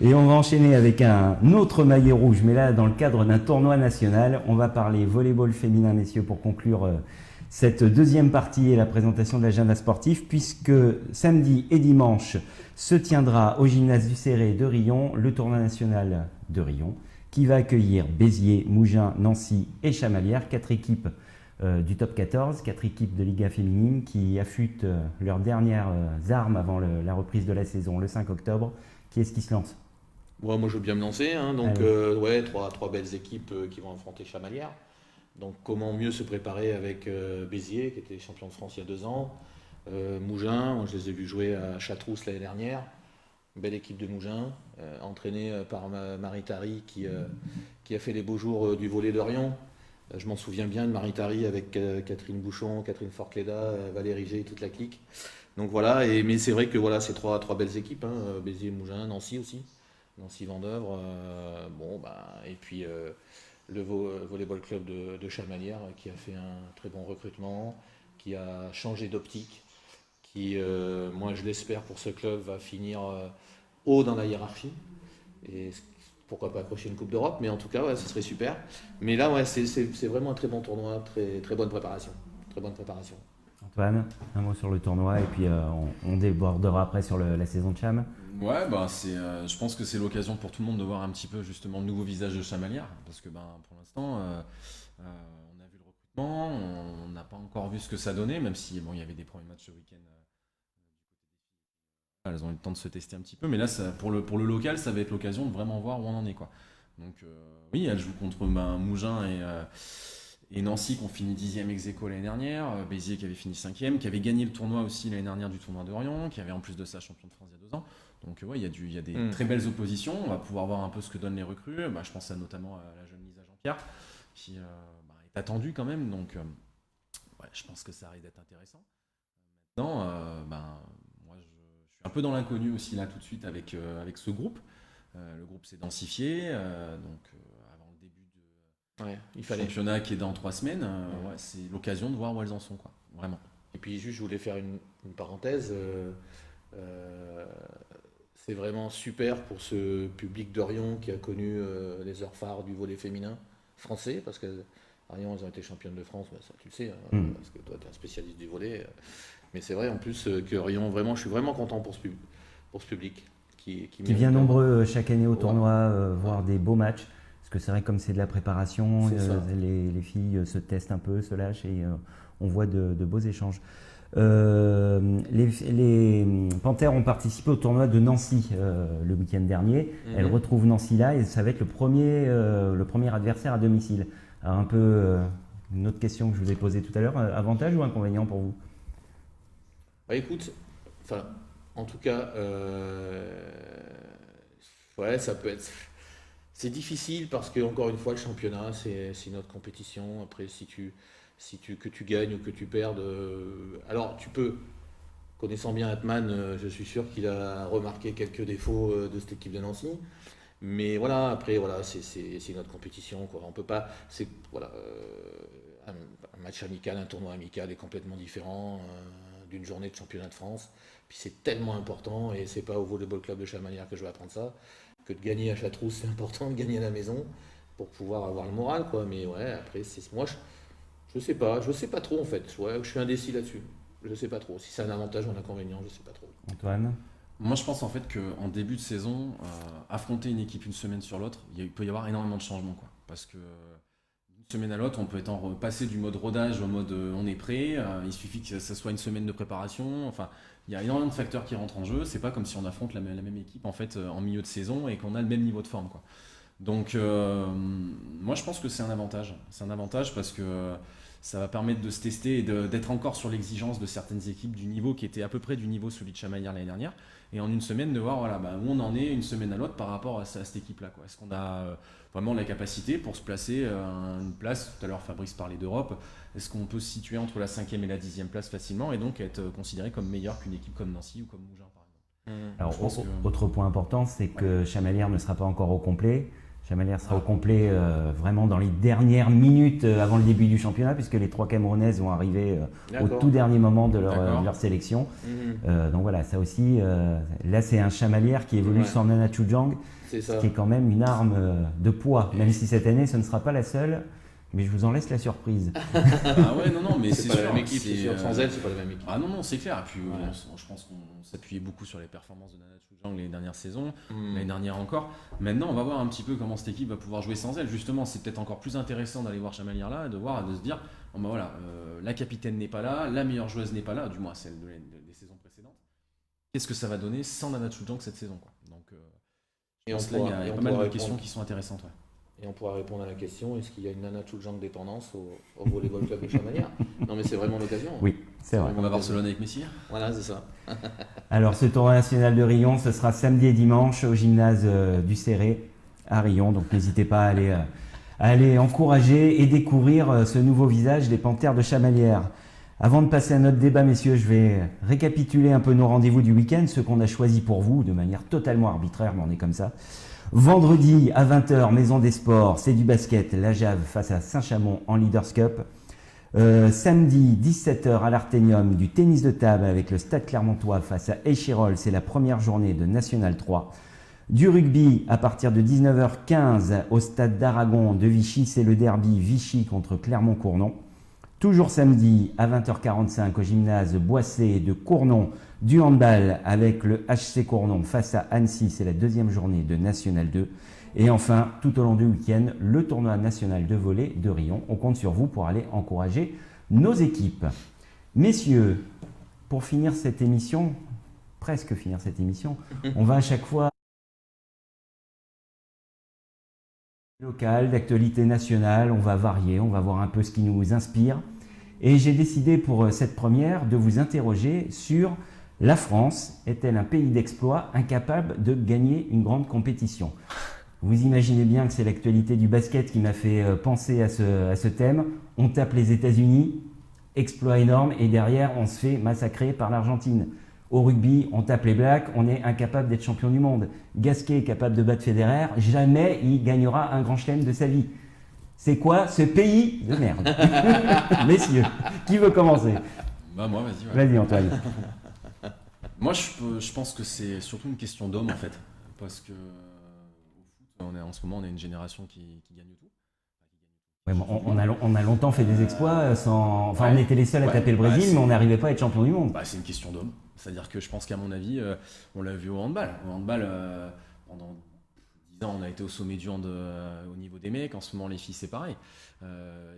Et on va enchaîner avec un autre maillot rouge, mais là dans le cadre d'un tournoi national. On va parler volleyball féminin, messieurs, pour conclure cette deuxième partie et la présentation de l'agenda sportif, puisque samedi et dimanche se tiendra au gymnase du Céré de Riom le tournoi national de Riom, qui va accueillir Béziers, Mougins, Nancy et Chamalières, 4 équipes du top 14, 4 équipes de Liga féminine qui affûtent leurs dernières armes avant la reprise de la saison le 5 octobre. Qui est-ce qui se lance ? Moi je veux bien me lancer, donc trois belles équipes qui vont affronter Chamalières. Donc comment mieux se préparer avec Béziers, qui était champion de France il y a 2 ans, Mougins, je les ai vus jouer à Châteaurousse l'année dernière. Belle équipe de Mougins, entraînée par Marie Tari qui a fait les beaux jours du volley d'Orient. Je m'en souviens bien de Marie Tari avec Catherine Bouchon, Catherine Forcleda, Valérie G et toute la clique. Donc voilà, mais c'est vrai que voilà, c'est trois belles équipes, Béziers, Mougins, Nancy aussi, Nancy Vendeuvre, et puis le Volleyball Club de Chamalières qui a fait un très bon recrutement, qui a changé d'optique, qui, moi je l'espère pour ce club, va finir haut dans la hiérarchie. Et pourquoi pas accrocher une Coupe d'Europe, mais en tout cas, ce serait super. Mais là, c'est vraiment un très bon tournoi, très bonne préparation. Très bonne préparation. Antoine, un mot sur le tournoi et puis on débordera après sur la saison de Cham. Ouais, je pense que c'est l'occasion pour tout le monde de voir un petit peu justement le nouveau visage de Chamalières, parce que pour l'instant, on a vu le recrutement, on n'a pas encore vu ce que ça donnait, même si il y avait des premiers matchs ce week-end. Elles ont eu le temps de se tester un petit peu, mais là, pour le local, ça va être l'occasion de vraiment voir où on en est, quoi. Donc oui, elles jouent contre Mougins et Nancy qui ont fini 10e ex-aequo l'année dernière, Béziers qui avait fini 5e, qui avait gagné le tournoi aussi l'année dernière du tournoi d'Orient, qui avait en plus de ça champion de France il y a 2 ans. Donc il y a des très belles oppositions, on va pouvoir voir un peu ce que donnent les recrues. Je pense notamment à la jeune Lisa Jean-Pierre qui est attendue quand même, donc je pense que ça risque d'être intéressant. Maintenant, moi je suis un peu dans l'inconnu aussi là tout de suite avec ce groupe. Le groupe s'est densifié, donc avant le début Ouais, il fallait. Championnat qui est dans 3 semaines, ouais, c'est l'occasion de voir où elles en sont, quoi. Vraiment. Et puis juste, je voulais faire une parenthèse. Euh, c'est vraiment super pour ce public d'Orion qui a connu les heures phares du volley féminin français, parce que Orion, ils ont été championnes de France, bah, ça tu le sais, hein, parce que toi tu es un spécialiste du volley. Mais c'est vrai en plus que Orion, vraiment, je suis vraiment content pour ce public qui Qui vient mérite. nombreux chaque année au Ouais. tournoi, voir des beaux matchs. Parce que c'est vrai, comme c'est de la préparation, C'est ça. les filles se testent un peu, se lâchent et on voit de beaux échanges. Les Panthères ont participé au tournoi de Nancy le week-end dernier. Mhm. Elles retrouvent Nancy là et ça va être le premier adversaire à domicile. Alors un peu une autre question que je vous ai posée tout à l'heure, avantage ou inconvénient pour vous? Bah écoute, enfin, en tout cas, ouais, ça peut être. C'est difficile parce que, encore une fois, le championnat, c'est une autre compétition. Après, que tu gagnes ou que tu perdes, alors tu peux, connaissant bien Atman, je suis sûr qu'il a remarqué quelques défauts de cette équipe de Nancy. Mais voilà, après, voilà, c'est une autre compétition, quoi. On peut pas. C'est voilà, un match amical, un tournoi amical est complètement différent d'une journée de championnat de France. Puis c'est tellement important, et c'est pas au Volleyball Club de Chamalières que je vais apprendre ça, que de gagner à Châteauroux, c'est important de gagner à la maison pour pouvoir avoir le moral, quoi. Mais ouais, après, je sais pas trop en fait. Ouais, je suis indécis là-dessus. Je sais pas trop. Si c'est un avantage ou un inconvénient, je sais pas trop. Antoine? Moi, je pense en fait qu'en début de saison, affronter une équipe une semaine sur l'autre, il peut y avoir énormément de changements, quoi. Parce que d'une semaine à l'autre, on peut passer du mode rodage au mode on est prêt. Il suffit que ça soit une semaine de préparation. Enfin, il y a énormément de facteurs qui rentrent en jeu. C'est pas comme si on affronte la même équipe en fait en milieu de saison et qu'on a le même niveau de forme, quoi. Donc, moi, je pense que c'est un avantage. C'est un avantage parce que ça va permettre de se tester et d'être encore sur l'exigence de certaines équipes du niveau qui était à peu près du niveau celui de Chamaillard l'année dernière. Et en une semaine, de voir voilà, où on en est une semaine à l'autre par rapport à cette équipe-là, quoi. Est-ce qu'on a vraiment la capacité pour se placer à une place? Tout à l'heure, Fabrice parlait d'Europe. Est-ce qu'on peut se situer entre la 5e et la 10e place facilement et donc être considéré comme meilleur qu'une équipe comme Nancy ou comme Mougins, par exemple? Alors, Je pense que- autre point important, c'est que Chamalières ne sera pas encore au complet. Chamalières sera au complet vraiment dans les dernières minutes avant le début du championnat, puisque les 3 Camerounaises vont arriver au D'accord. tout dernier moment de D'accord. leur sélection. Mhm. Donc voilà, ça aussi, là c'est un Chamalières qui évolue Ouais. sans Nana Chujang, C'est ce ça. qui est quand même une arme de poids, même si cette année ce ne sera pas la seule, mais je vous en laisse la surprise. Ah ouais, non, mais C'est c'est pas sûr. la même équipe, c'est sûr. euh, Sans elle, c'est pas la même équipe. Ah non, c'est clair. Et puis, Ouais. je pense qu'on s'appuyait beaucoup sur les performances de Nana Chujang les dernières saisons, Mhm. l'année dernière encore. Maintenant, on va voir un petit peu comment cette équipe va pouvoir jouer sans elle. Justement, c'est peut-être encore plus intéressant d'aller voir Chamalières là, de se dire, bon ben voilà, la capitaine n'est pas là, la meilleure joueuse n'est pas là, du moins celle des saisons précédentes. Qu'est-ce que ça va donner sans Nana Chujang cette saison, quoi. Donc, je Et on pense que là, il y pourra- a et on pas mal de pourra questions répondre. qui sont intéressantes. Ouais. Et on pourra répondre à la question, est-ce qu'il y a une Nana Chujang dépendance au Volleyball Club de Chamalières? Non, mais c'est vraiment l'occasion. Oui, c'est vrai. On va Barcelone avec Messi. Voilà, c'est ça. Alors ce tournoi national de Rion, ce sera samedi et dimanche au gymnase du Céré à Rion, donc n'hésitez pas à aller encourager et découvrir ce nouveau visage des Panthères de Chamalières. Avant de passer à notre débat, messieurs, je vais récapituler un peu nos rendez-vous du week-end, ceux qu'on a choisis pour vous, de manière totalement arbitraire, mais on est comme ça. Vendredi à 20h, Maison des Sports, c'est du basket, la Jave face à Saint-Chamond en Leaders Cup. Samedi 17h à l'Arténium, du tennis de table avec le Stade Clermontois face à Échirol, c'est la première journée de National 3. Du rugby à partir de 19h15 au Stade d'Aragon de Vichy, c'est le derby Vichy contre Clermont-Cournon. Toujours samedi à 20h45 au gymnase Boissé de Cournon, du handball avec le HC Cournon face à Annecy, c'est la deuxième journée de National 2. Et enfin, tout au long du week-end, le tournoi national de volley de Rion. On compte sur vous pour aller encourager nos équipes. Messieurs, pour finir cette émission, presque finir cette émission, on va à chaque fois local, d'actualité nationale, on va varier, on va voir un peu ce qui nous inspire. Et j'ai décidé pour cette première de vous interroger sur la France est-elle un pays d'exploit incapable de gagner une grande compétition? Vous imaginez bien que c'est l'actualité du basket qui m'a fait penser à ce thème. On tape les États-Unis, exploit énorme, et derrière on se fait massacrer par l'Argentine. Au rugby, on tape les Blacks, on est incapable d'être champion du monde. Gasquet est capable de battre Federer, jamais il gagnera un grand chelem de sa vie. C'est quoi ce pays de merde? Messieurs, qui veut commencer? Bah moi, vas-y. Ouais. Vas-y Antoine. Moi, je pense que c'est surtout une question d'homme en fait, parce que au foot, en ce moment, on a une génération qui gagne tout. Ouais, on a longtemps fait des exploits sans. Enfin, on était les seuls à taper le Brésil, mais on n'arrivait pas à être champion du monde. C'est une question d'homme. C'est-à-dire que je pense qu'à mon avis, on l'a vu au handball. Au handball, pendant 10 ans, on a été au sommet du hand au niveau des mecs. En ce moment, les filles, c'est pareil.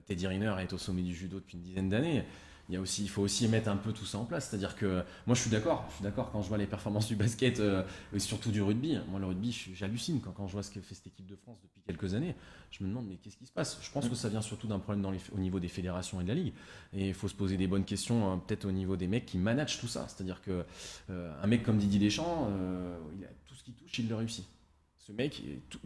Teddy Riner est au sommet du judo depuis une dizaine d'années. Il faut aussi mettre un peu tout ça en place. C'est-à-dire que moi, je suis d'accord quand je vois les performances du basket et surtout du rugby. Moi, le rugby, j'hallucine quand je vois ce que fait cette équipe de France depuis quelques années. Je me demande, mais qu'est-ce qui se passe? Je pense que ça vient surtout d'un problème au niveau des fédérations et de la ligue. Et il faut se poser des bonnes questions, peut-être au niveau des mecs qui managent tout ça. C'est-à-dire que un mec comme Didier Deschamps, tout ce qu'il touche, il le réussit. Ce mec,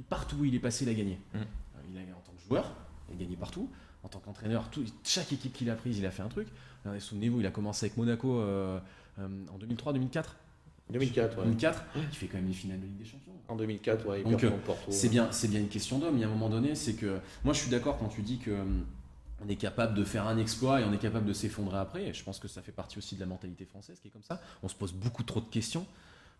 partout où il est passé, il a gagné. En tant que joueur, il a gagné partout. En tant qu'entraîneur, chaque équipe qu'il a prise, il a fait un truc. Souvenez-vous, il a commencé avec Monaco en 2003-2004. 2004, ouais. 2004, il fait quand même les finales de Ligue des Champions. En 2004, ouais, il Donc, perd contre Porto. c'est bien une question d'homme. Il y a un moment donné, c'est que moi, je suis d'accord quand tu dis que on est capable de faire un exploit et on est capable de s'effondrer après. Et je pense que ça fait partie aussi de la mentalité française qui est comme ça. On se pose beaucoup trop de questions.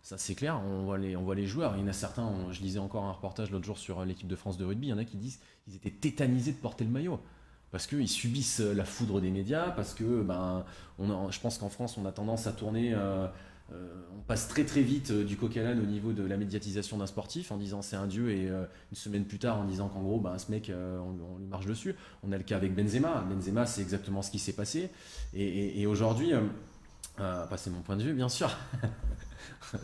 Ça, c'est clair. On voit les joueurs. Il y en a certains. Je lisais encore un reportage l'autre jour sur l'équipe de France de rugby. Il y en a qui disent qu'ils étaient tétanisés de porter le maillot. Parce qu'ils subissent la foudre des médias, parce que je pense qu'en France, on a tendance à tourner, on passe très très vite du coq à l'âne au niveau de la médiatisation d'un sportif, en disant c'est un dieu, et une semaine plus tard en disant qu'en gros, ce mec, on lui marche dessus. On a le cas avec Benzema. Benzema, c'est exactement ce qui s'est passé. Et aujourd'hui, c'est mon point de vue, bien sûr.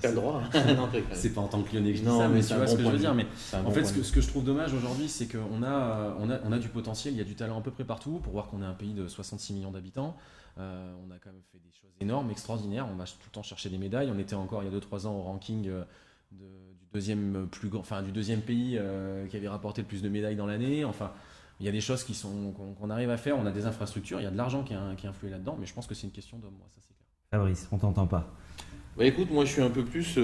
T'as le droit. Non, c'est pas en tant que Lyonnais que je dis non, ça, mais c'est tu vois ce que je veux dire. Mais en fait, bon ce que je trouve dommage aujourd'hui, c'est qu'on a du potentiel, il y a du talent à peu près partout. Pour voir qu'on est un pays de 66 millions d'habitants, on a quand même fait des choses énormes, extraordinaires. On va tout le temps chercher des médailles. On était encore il y a 2-3 ans au ranking du deuxième pays qui avait rapporté le plus de médailles dans l'année. Enfin, il y a des choses qu'on arrive à faire. On a des infrastructures, il y a de l'argent qui est influé là-dedans, mais je pense que c'est une question d'homme, moi, ça c'est clair. Fabrice, on t'entend pas. Écoute, moi je suis un peu plus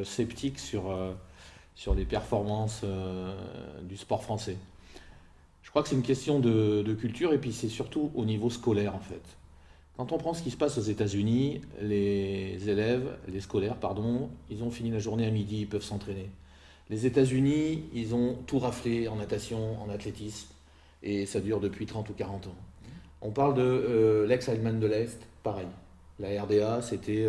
sceptique sur les performances du sport français. Je crois que c'est une question de culture et puis c'est surtout au niveau scolaire en fait. Quand on prend ce qui se passe aux États-Unis, les scolaires, ils ont fini la journée à midi, ils peuvent s'entraîner. Les États-Unis, ils ont tout raflé en natation, en athlétisme et ça dure depuis 30 ou 40 ans. On parle de l'ex-Allemagne de l'Est, pareil. La RDA, c'était...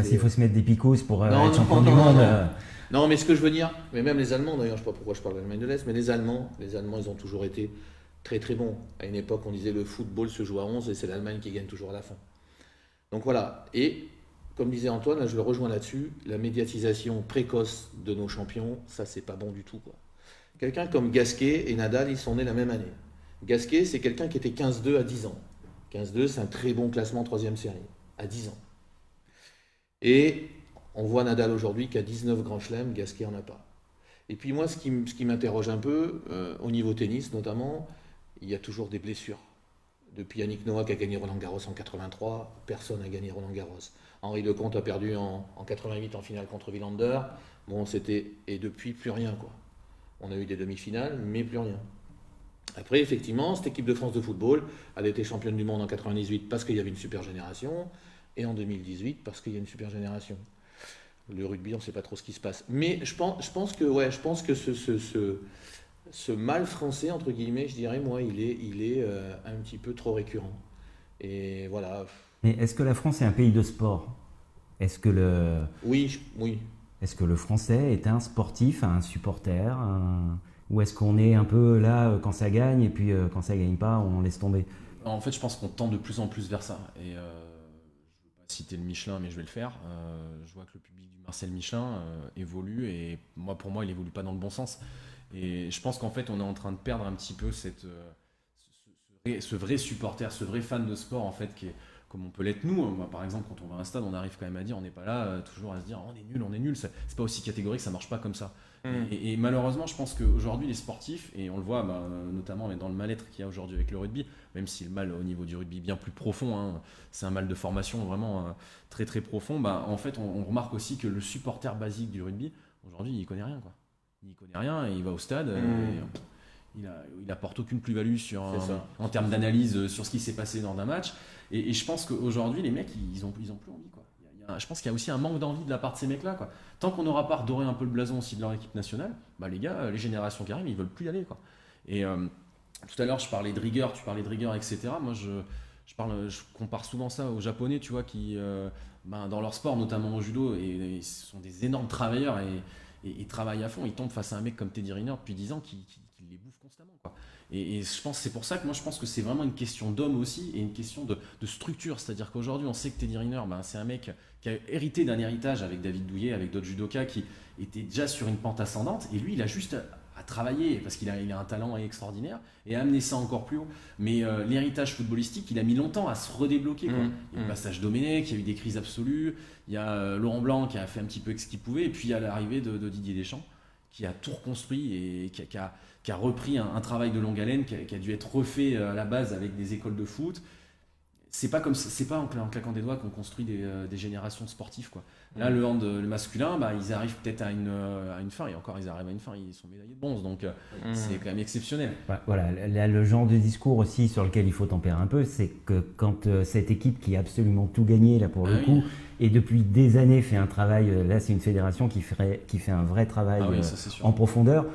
s'il faut se mettre des picous pour être champion du monde... Non, mais ce que je veux dire, mais même les Allemands, d'ailleurs, je ne sais pas pourquoi je parle de l'Allemagne de l'Est, mais les Allemands, ils ont toujours été très très bons. À une époque, on disait le football se joue à 11 et c'est l'Allemagne qui gagne toujours à la fin. Donc voilà, et comme disait Antoine, là, je le rejoins là-dessus, la médiatisation précoce de nos champions, ça, c'est pas bon du tout, quoi. Quelqu'un comme Gasquet et Nadal, ils sont nés la même année. Gasquet, c'est quelqu'un qui était 15-2 à 10 ans. 15-2, c'est un très bon classement 3e série, à 10 ans. Et on voit Nadal aujourd'hui qui a 19 grands chelems, Gasquet n'en a pas. Et puis moi, ce qui m'interroge un peu, au niveau tennis notamment, il y a toujours des blessures. Depuis Yannick Noah qui a gagné Roland-Garros en 83, personne n'a gagné Roland-Garros. Henri Lecomte a perdu en 88 en finale contre Wilander. Et depuis, plus rien, quoi. On a eu des demi-finales, mais plus rien. Après, effectivement, cette équipe de France de football, elle a été championne du monde en 98 parce qu'il y avait une super génération, et en 2018 parce qu'il y a une super génération. Le rugby, on ne sait pas trop ce qui se passe. Mais je pense que ce mal français, entre guillemets, je dirais, moi, il est un petit peu trop récurrent. Et voilà. Mais est-ce que la France est un pays de sport? Est-ce que Oui. Est-ce que le Français est un sportif, un supporter, ou est-ce qu'on est un peu là quand ça gagne et puis quand ça gagne pas, on laisse tomber? En fait, je pense qu'on tend de plus en plus vers ça. Et je ne veux pas citer le Michelin, mais je vais le faire. Je vois que le public du Marcel Michelin évolue et pour moi, il évolue pas dans le bon sens. Et je pense qu'en fait, on est en train de perdre un petit peu ce vrai supporter, ce vrai fan de sport en fait, qui est comme on peut l'être nous. Moi, par exemple, quand on va à un stade, on arrive quand même à dire, on n'est pas là toujours à se dire on est nul. C'est pas aussi catégorique, ça marche pas comme ça. Et malheureusement, je pense qu'aujourd'hui, les sportifs, et on le voit notamment dans le mal-être qu'il y a aujourd'hui avec le rugby, même si le mal au niveau du rugby est bien plus profond, c'est un mal de formation vraiment très très profond, en fait, on remarque aussi que le supporter basique du rugby, aujourd'hui, il connaît rien, quoi. n'y connaît rien et il va au stade. Et il apporte aucune plus-value en termes d'analyse sur ce qui s'est passé lors d'un match. Et je pense qu'aujourd'hui, les mecs, ils ont plus envie, quoi. Je pense qu'il y a aussi un manque d'envie de la part de ces mecs-là, quoi. Tant qu'on n'aura pas redoré un peu le blason aussi de leur équipe nationale, les gars, les générations qui arrivent, ils veulent plus y aller, quoi. Et tout à l'heure, je parlais de rigueur, tu parlais de rigueur, etc. Moi, je compare souvent ça aux Japonais, tu vois, qui, dans leur sport, notamment au judo, et ce sont des énormes travailleurs et travaillent à fond. Ils tombent face à un mec comme Teddy Riner depuis 10 ans qui les bouffe constamment, quoi. Et je pense c'est pour ça que moi je pense que c'est vraiment une question d'homme aussi et une question de structure. C'est-à-dire qu'aujourd'hui on sait que Teddy Riner, c'est un mec qui a hérité d'un héritage avec David Douillet, avec d'autres judokas qui étaient déjà sur une pente ascendante, et lui il a juste à travailler parce qu'il a un talent extraordinaire et à amener ça encore plus haut. Mais l'héritage footballistique, il a mis longtemps à se redébloquer, quoi. Il y a eu le passage Domenech, il y a eu des crises absolues, il y a Laurent Blanc qui a fait un petit peu ce qu'il pouvait, et puis il y a l'arrivée de Didier Deschamps qui a tout reconstruit et qui a repris un travail de longue haleine qui a dû être refait à la base avec des écoles de foot. C'est pas en claquant des doigts qu'on construit des générations de sportifs, quoi. Là, le hand le masculin, ils arrivent peut-être à une fin, et encore ils arrivent à une fin, ils sont médaillés de bronze, donc c'est quand même exceptionnel. Voilà, là, le genre de discours aussi sur lequel il faut tempérer un peu, c'est que quand cette équipe qui a absolument tout gagné là pour le coup, et depuis des années fait un travail, là c'est une fédération qui fait un vrai travail en profondeur.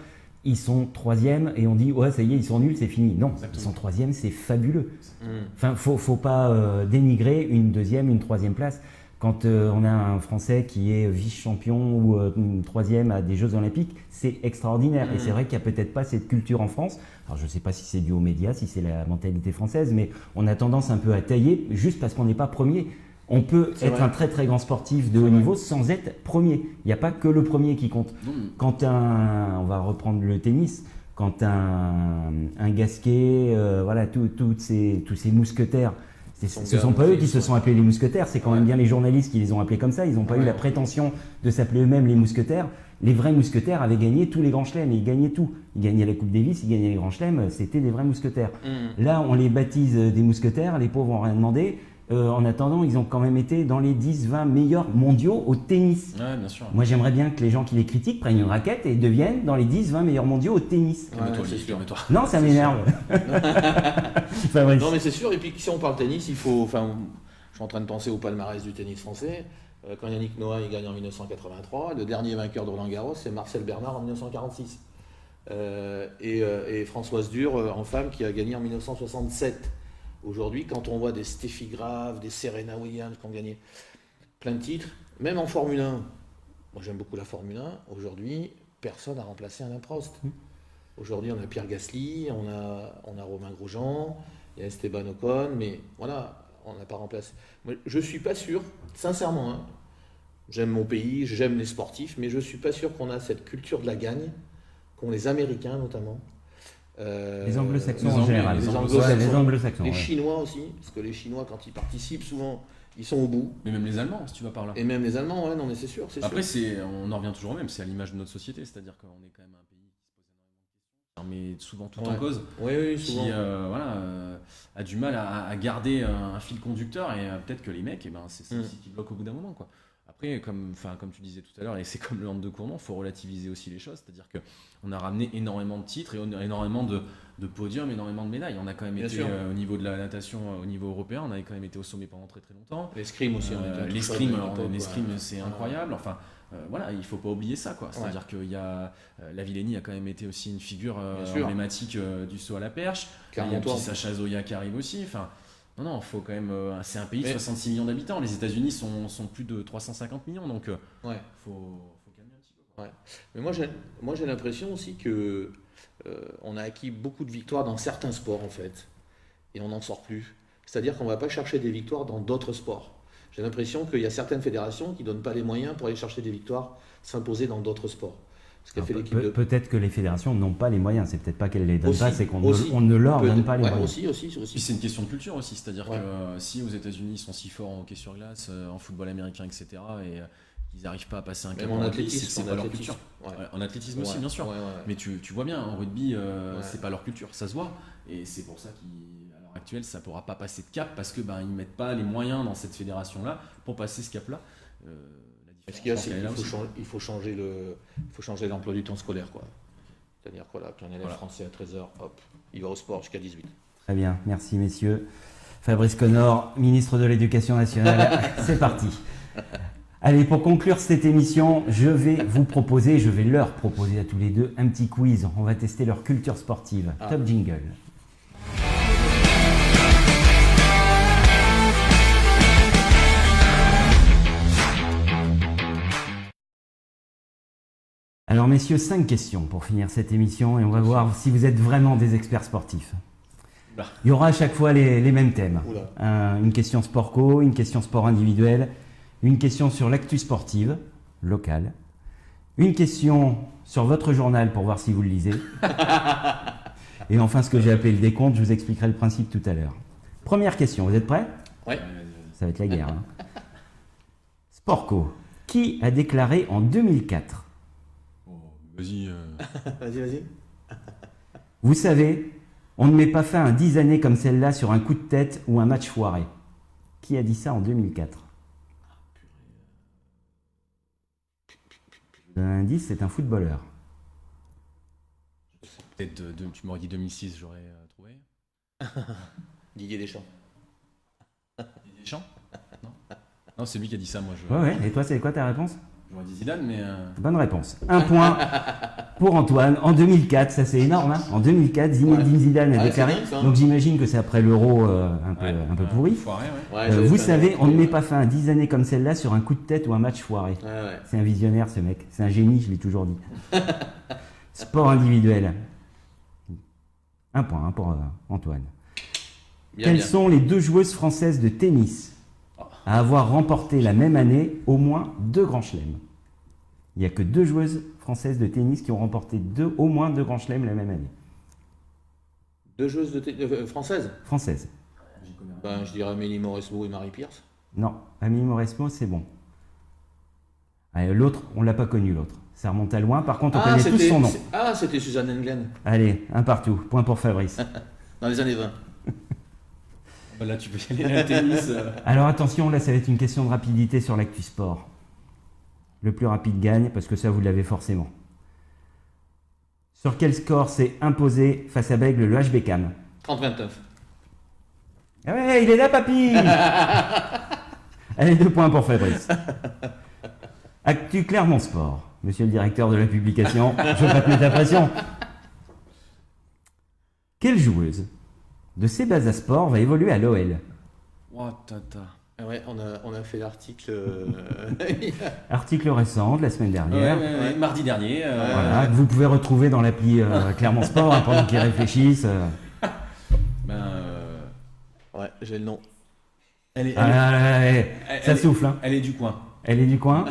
Ils sont 3e et on dit ouais ça y est ils sont nuls, c'est fini. Non, exactement. Ils sont 3e, c'est fabuleux. Enfin faut pas dénigrer une 2e, une 3e place. Quand on a un Français qui est vice-champion ou 3e à des Jeux Olympiques, c'est extraordinaire. Et c'est vrai qu'il n'y a peut-être pas cette culture en France. Alors je ne sais pas si c'est dû aux médias, si c'est la mentalité française, mais on a tendance un peu à tailler juste parce qu'on n'est pas premier. On peut être un très très grand sportif de haut niveau sans être premier. Il n'y a pas que le premier qui compte. Quand on va reprendre le tennis, quand un Gasquet, voilà, tous ces mousquetaires, ce ne sont pas eux qui se sont appelés les mousquetaires, c'est quand même bien les journalistes qui les ont appelés comme ça. Ils n'ont pas eu la prétention de s'appeler eux-mêmes les mousquetaires. Les vrais mousquetaires avaient gagné tous les grands chelems, ils gagnaient tout. Ils gagnaient la Coupe Davis, ils gagnaient les grands chelems, c'était des vrais mousquetaires. Là, on les baptise des mousquetaires, les pauvres n'ont rien demandé. En attendant, ils ont quand même été dans les 10-20 meilleurs mondiaux au tennis. Ouais, bien sûr. Moi, j'aimerais bien que les gens qui les critiquent prennent une raquette et deviennent dans les 10-20 meilleurs mondiaux au tennis. Calme-toi. Non, ça m'énerve. Enfin, non, mais c'est sûr. Et puis, si on parle tennis, il faut. Enfin, je suis en train de penser au palmarès du tennis français. Quand Yannick Noah il gagne en 1983, le dernier vainqueur de Roland Garros, c'est Marcel Bernard en 1946. Et Françoise Dur en femme qui a gagné en 1967. Aujourd'hui, quand on voit des Steffi Graf, des Serena Williams qui ont gagné plein de titres, même en Formule 1, moi j'aime beaucoup la Formule 1, aujourd'hui, personne n'a remplacé Alain Prost. Aujourd'hui, on a Pierre Gasly, on a Romain Grosjean, il y a Esteban Ocon, mais voilà, on n'a pas remplacé. Moi, je ne suis pas sûr, sincèrement, j'aime mon pays, j'aime les sportifs, mais je ne suis pas sûr qu'on a cette culture de la gagne, qu'ont les Américains notamment. Les anglo-saxons en général. Les anglo-saxons. Les Chinois aussi, parce que les Chinois, quand ils participent, souvent, ils sont au bout. Mais même les Allemands, si tu vas par là. Et même les Allemands, non mais c'est sûr. Après, on en revient toujours au même, c'est à l'image de notre société, c'est-à-dire qu'on est quand même un pays qui se pose énormément de questions, mais souvent tout en cause. Oui, souvent. Qui a du mal à garder un fil conducteur, et peut-être que les mecs, c'est ça aussi qui bloque au bout d'un moment, quoi. Après, comme tu disais tout à l'heure, et c'est comme le hand de Cournon, il faut relativiser aussi les choses, c'est-à-dire qu'on a ramené énormément de titres et énormément de podiums, énormément de médailles. On a quand même été au niveau de la natation, au niveau européen, on avait quand même été au sommet pendant très très longtemps. L'escrime aussi. L'escrime, c'est incroyable. Enfin, voilà, il ne faut pas oublier ça, quoi. C'est-à-dire qu'il y a Lavillenie a quand même été aussi une figure emblématique du saut à la perche. Il y a un petit Sacha Zoya qui arrive aussi. Enfin, non, faut quand même. C'est un pays de 66 millions d'habitants. Les États-Unis sont plus de 350 millions, donc faut calmer un petit peu. Ouais. Mais moi j'ai l'impression aussi que on a acquis beaucoup de victoires dans certains sports en fait, et on n'en sort plus. C'est-à-dire qu'on ne va pas chercher des victoires dans d'autres sports. J'ai l'impression qu'il y a certaines fédérations qui ne donnent pas les moyens pour aller chercher des victoires, s'imposer dans d'autres sports. Peut-être que les fédérations n'ont pas les moyens, c'est peut-être pas qu'elles ne les donnent pas, c'est qu'on ne leur donne pas les moyens. Aussi. Puis c'est une question de culture aussi, c'est-à-dire que si aux États-Unis ils sont si forts en hockey sur glace, en football américain, etc., et ils n'arrivent pas à passer un cap en athlétisme, c'est pas leur culture. En athlétisme aussi, bien sûr. Mais tu vois bien, en rugby, c'est pas leur culture, ça se voit. Et c'est pour ça qu'à l'heure actuelle, ça ne pourra pas passer de cap, parce qu'ils ne mettent pas les moyens dans cette fédération-là pour passer ce cap-là. La Ce qu'il y a, Je pense c'est qu'elle est là qu'il aussi. il faut changer l'emploi du temps scolaire, quoi. C'est-à-dire quoi là, qu'un élève Voilà. français à 13 heures, hop, il va au sport jusqu'à 18. Très bien, merci messieurs. Fabrice Connor, ministre de l'Éducation nationale, c'est parti. Allez, pour conclure cette émission, je vais leur proposer à tous les deux un petit quiz. On va tester leur culture sportive. Ah. Top jingle. Alors messieurs, 5 questions pour finir cette émission et on va voir si vous êtes vraiment des experts sportifs. Oula. Il y aura à chaque fois les mêmes thèmes. Oula. Une question sport co, une question sport individuel, une question sur l'actu sportive, locale, une question sur votre journal pour voir si vous le lisez, et enfin ce que j'ai appelé le décompte, je vous expliquerai le principe tout à l'heure. Première question, vous êtes prêts? Ouais. Ça va être la guerre. Hein. Sport co, qui a déclaré en 2004 ? Oh, vas-y. Vas-y. Vous savez, on ne met pas fin à 10 années comme celle-là sur un coup de tête ou un match foiré. Qui a dit ça en 2004? Je vous donne un indice, c'est un footballeur. Peut-être tu m'aurais dit 2006, j'aurais trouvé. Didier Deschamps. Deschamps? Non. Non, c'est lui qui a dit ça, moi. Ouais. Et toi, c'est quoi ta réponse? J'aurais dit Zidane, mais. Bonne réponse. Un point pour Antoine. En 2004, ça c'est énorme. Hein. En 2004, Zinedine Zidane a Ouais, déclaré. c'est dingue, ça. Donc j'imagine que c'est après l'Euro un peu pourri. Foiré, ouais. Ouais, Vous savez, on ne met pas fin à 10 années comme celle-là sur un coup de tête ou un match foiré. Ouais. C'est un visionnaire ce mec. C'est un génie, je l'ai toujours dit. Sport individuel. Un point pour Antoine. Bien, Quelles bien. sont les 2 joueuses françaises de tennis à avoir remporté la même année au moins 2 grands chelems? Il n'y a que 2 joueuses françaises de tennis qui ont remporté au moins 2 grands chelems la même année. 2 joueuses françaises. Françaises. Ben, je dirais Amélie Mauresmo et Marie Pierce. Non, Amélie Mauresmo, c'est bon. Allez, l'autre, on l'a pas connu l'autre. Ça remonte à loin, par contre on connaît tous son nom. C'était Suzanne Englen, Allez, un partout. Point pour Fabrice. dans les années 20. Bah, là, tu peux y aller à la tennis. Alors attention, là ça va être une question de rapidité sur l'actu sport. Le plus rapide gagne, parce que ça vous l'avez forcément. Sur quel score s'est imposé face à Bègle le HBCAM? 30-29. Ah ouais, il est là, papy. Allez, 2 points pour Fabrice. Actu Clermont Sport. Monsieur le directeur de la publication, je ne veux pas te mettre la pression. Quelle joueuse de Sebasa Sport va évoluer à l'OL? Oh, tata. Ah ouais, on a fait l'article. Article récent de la semaine dernière. Ouais. Mardi dernier. Voilà, que vous pouvez retrouver dans l'appli Clermont Sport hein, pendant qu'ils réfléchissent. Ouais, j'ai le nom. Elle est, Ça souffle. Hein. elle est du coin. Elle est du coin.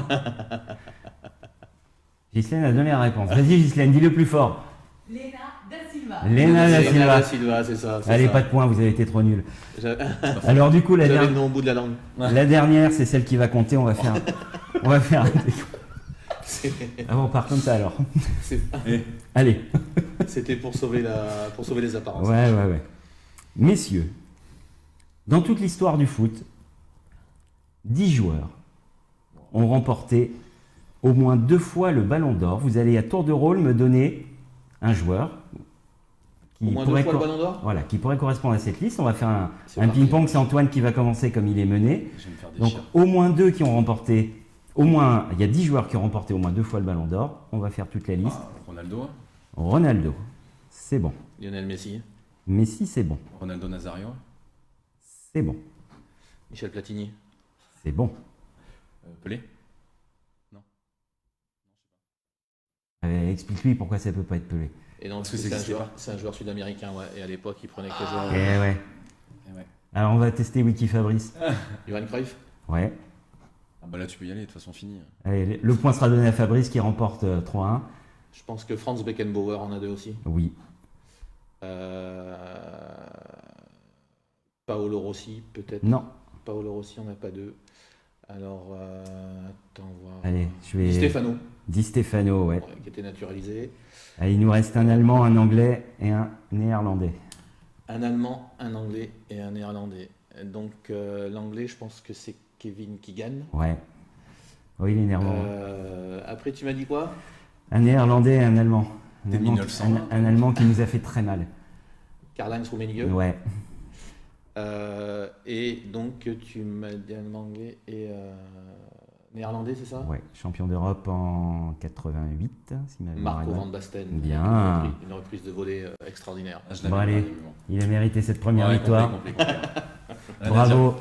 Ghislaine a donné la réponse. Vas-y Ghislaine, dis-le plus fort. Léna Da Silva. Léna Da C'est Silva. Da Silva, c'est ça. c'est Allez, ça. pas de points, vous avez été trop nuls. J'avais Alors du coup, le nom au bout de la langue. la dernière, c'est celle qui va compter. On va faire un décompte. Ah bon, on part comme ça alors. C'est- Allez. C'était pour sauver les apparences. Ouais. Messieurs, dans toute l'histoire du foot, 10 joueurs ont remporté au moins 2 fois le Ballon d'Or. Vous allez à tour de rôle me donner un joueur qui Au moins 2 pourrait fois le Ballon d'Or. voilà, qui pourrait correspondre à cette liste. On va faire C'est un parti. ping-pong. C'est Antoine qui va commencer comme il est mené. Je vais me faire Donc déchirer. au moins 2 qui ont remporté, il y a 10 joueurs qui ont remporté au moins 2 fois le Ballon d'Or. On va faire toute la liste. Ronaldo. Ronaldo, c'est bon. Lionel Messi, Messi, c'est bon. Ronaldo Nazario. C'est bon. Michel Platini. C'est bon. Pelé. Explique-lui pourquoi ça peut pas être Pelé. Et donc, Parce que c'est un joueur sud-américain, ouais. Et à l'époque, il prenait que les joueurs. Eh ouais. Eh ouais. Alors on va tester Wiki Fabrice. Johan Cruyff. Ouais. Ah bah là, tu peux y aller, de toute façon, fini. Allez, le point sera donné à Fabrice qui remporte 3-1. Je pense que Franz Beckenbauer en a 2 aussi. Oui. Paolo Rossi, peut-être. Non. Paolo Rossi, on n'a pas 2. Alors, attends, voir. Allez, je vais. Di Stefano, Di Stefano, ouais. qui était naturalisé. Allez, il nous reste un Allemand, un Anglais et un Néerlandais. Un Allemand, un Anglais et un Néerlandais. Donc, l'Anglais, je pense que c'est Kevin Keegan. Ouais. Oui, il est néerlandais. Après, tu m'as dit quoi? Un néerlandais et un allemand. Dès 1900. Un allemand qui nous a fait très mal. Karl-Heinz Rummenigge. Ouais. Et donc, tu m'as dit allemand, anglais et néerlandais, c'est ça? Ouais, champion d'Europe en 88, si ma mémoire est Marco bonne. van Basten. Bien. Une reprise de volée extraordinaire. Ah, je l'avais Bon, pas, allez. mais bon. Il a mérité cette première Ouais, victoire. complet. Allez, Bravo.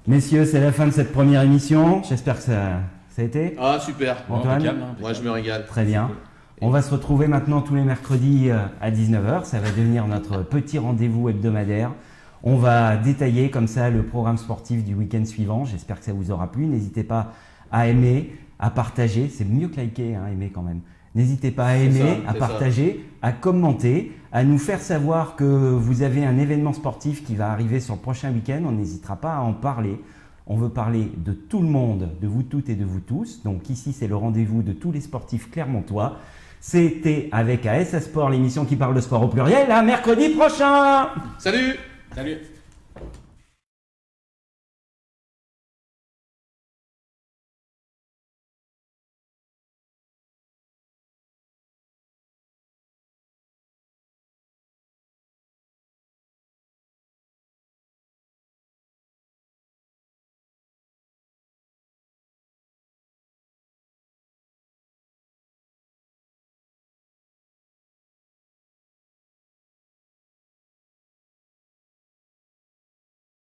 Messieurs, c'est la fin de cette première émission. J'espère que ça a été. Ah, super. Antoine? Impeccable, hein, Moi, je me régale. Très bien. On va se retrouver maintenant tous les mercredis à 19h. Ça va devenir notre petit rendez-vous hebdomadaire. On va détailler comme ça le programme sportif du week-end suivant. J'espère que ça vous aura plu. N'hésitez pas à aimer, à partager. C'est mieux que liker, hein, aimer quand même. N'hésitez pas à aimer, à partager, à commenter, à nous faire savoir que vous avez un événement sportif qui va arriver sur le prochain week-end. On n'hésitera pas à en parler. On veut parler de tout le monde, de vous toutes et de vous tous. Donc ici, c'est le rendez-vous de tous les sportifs clermontois. C'était avec AS Sport, l'émission qui parle de sport au pluriel, à mercredi prochain. Salut! Salut.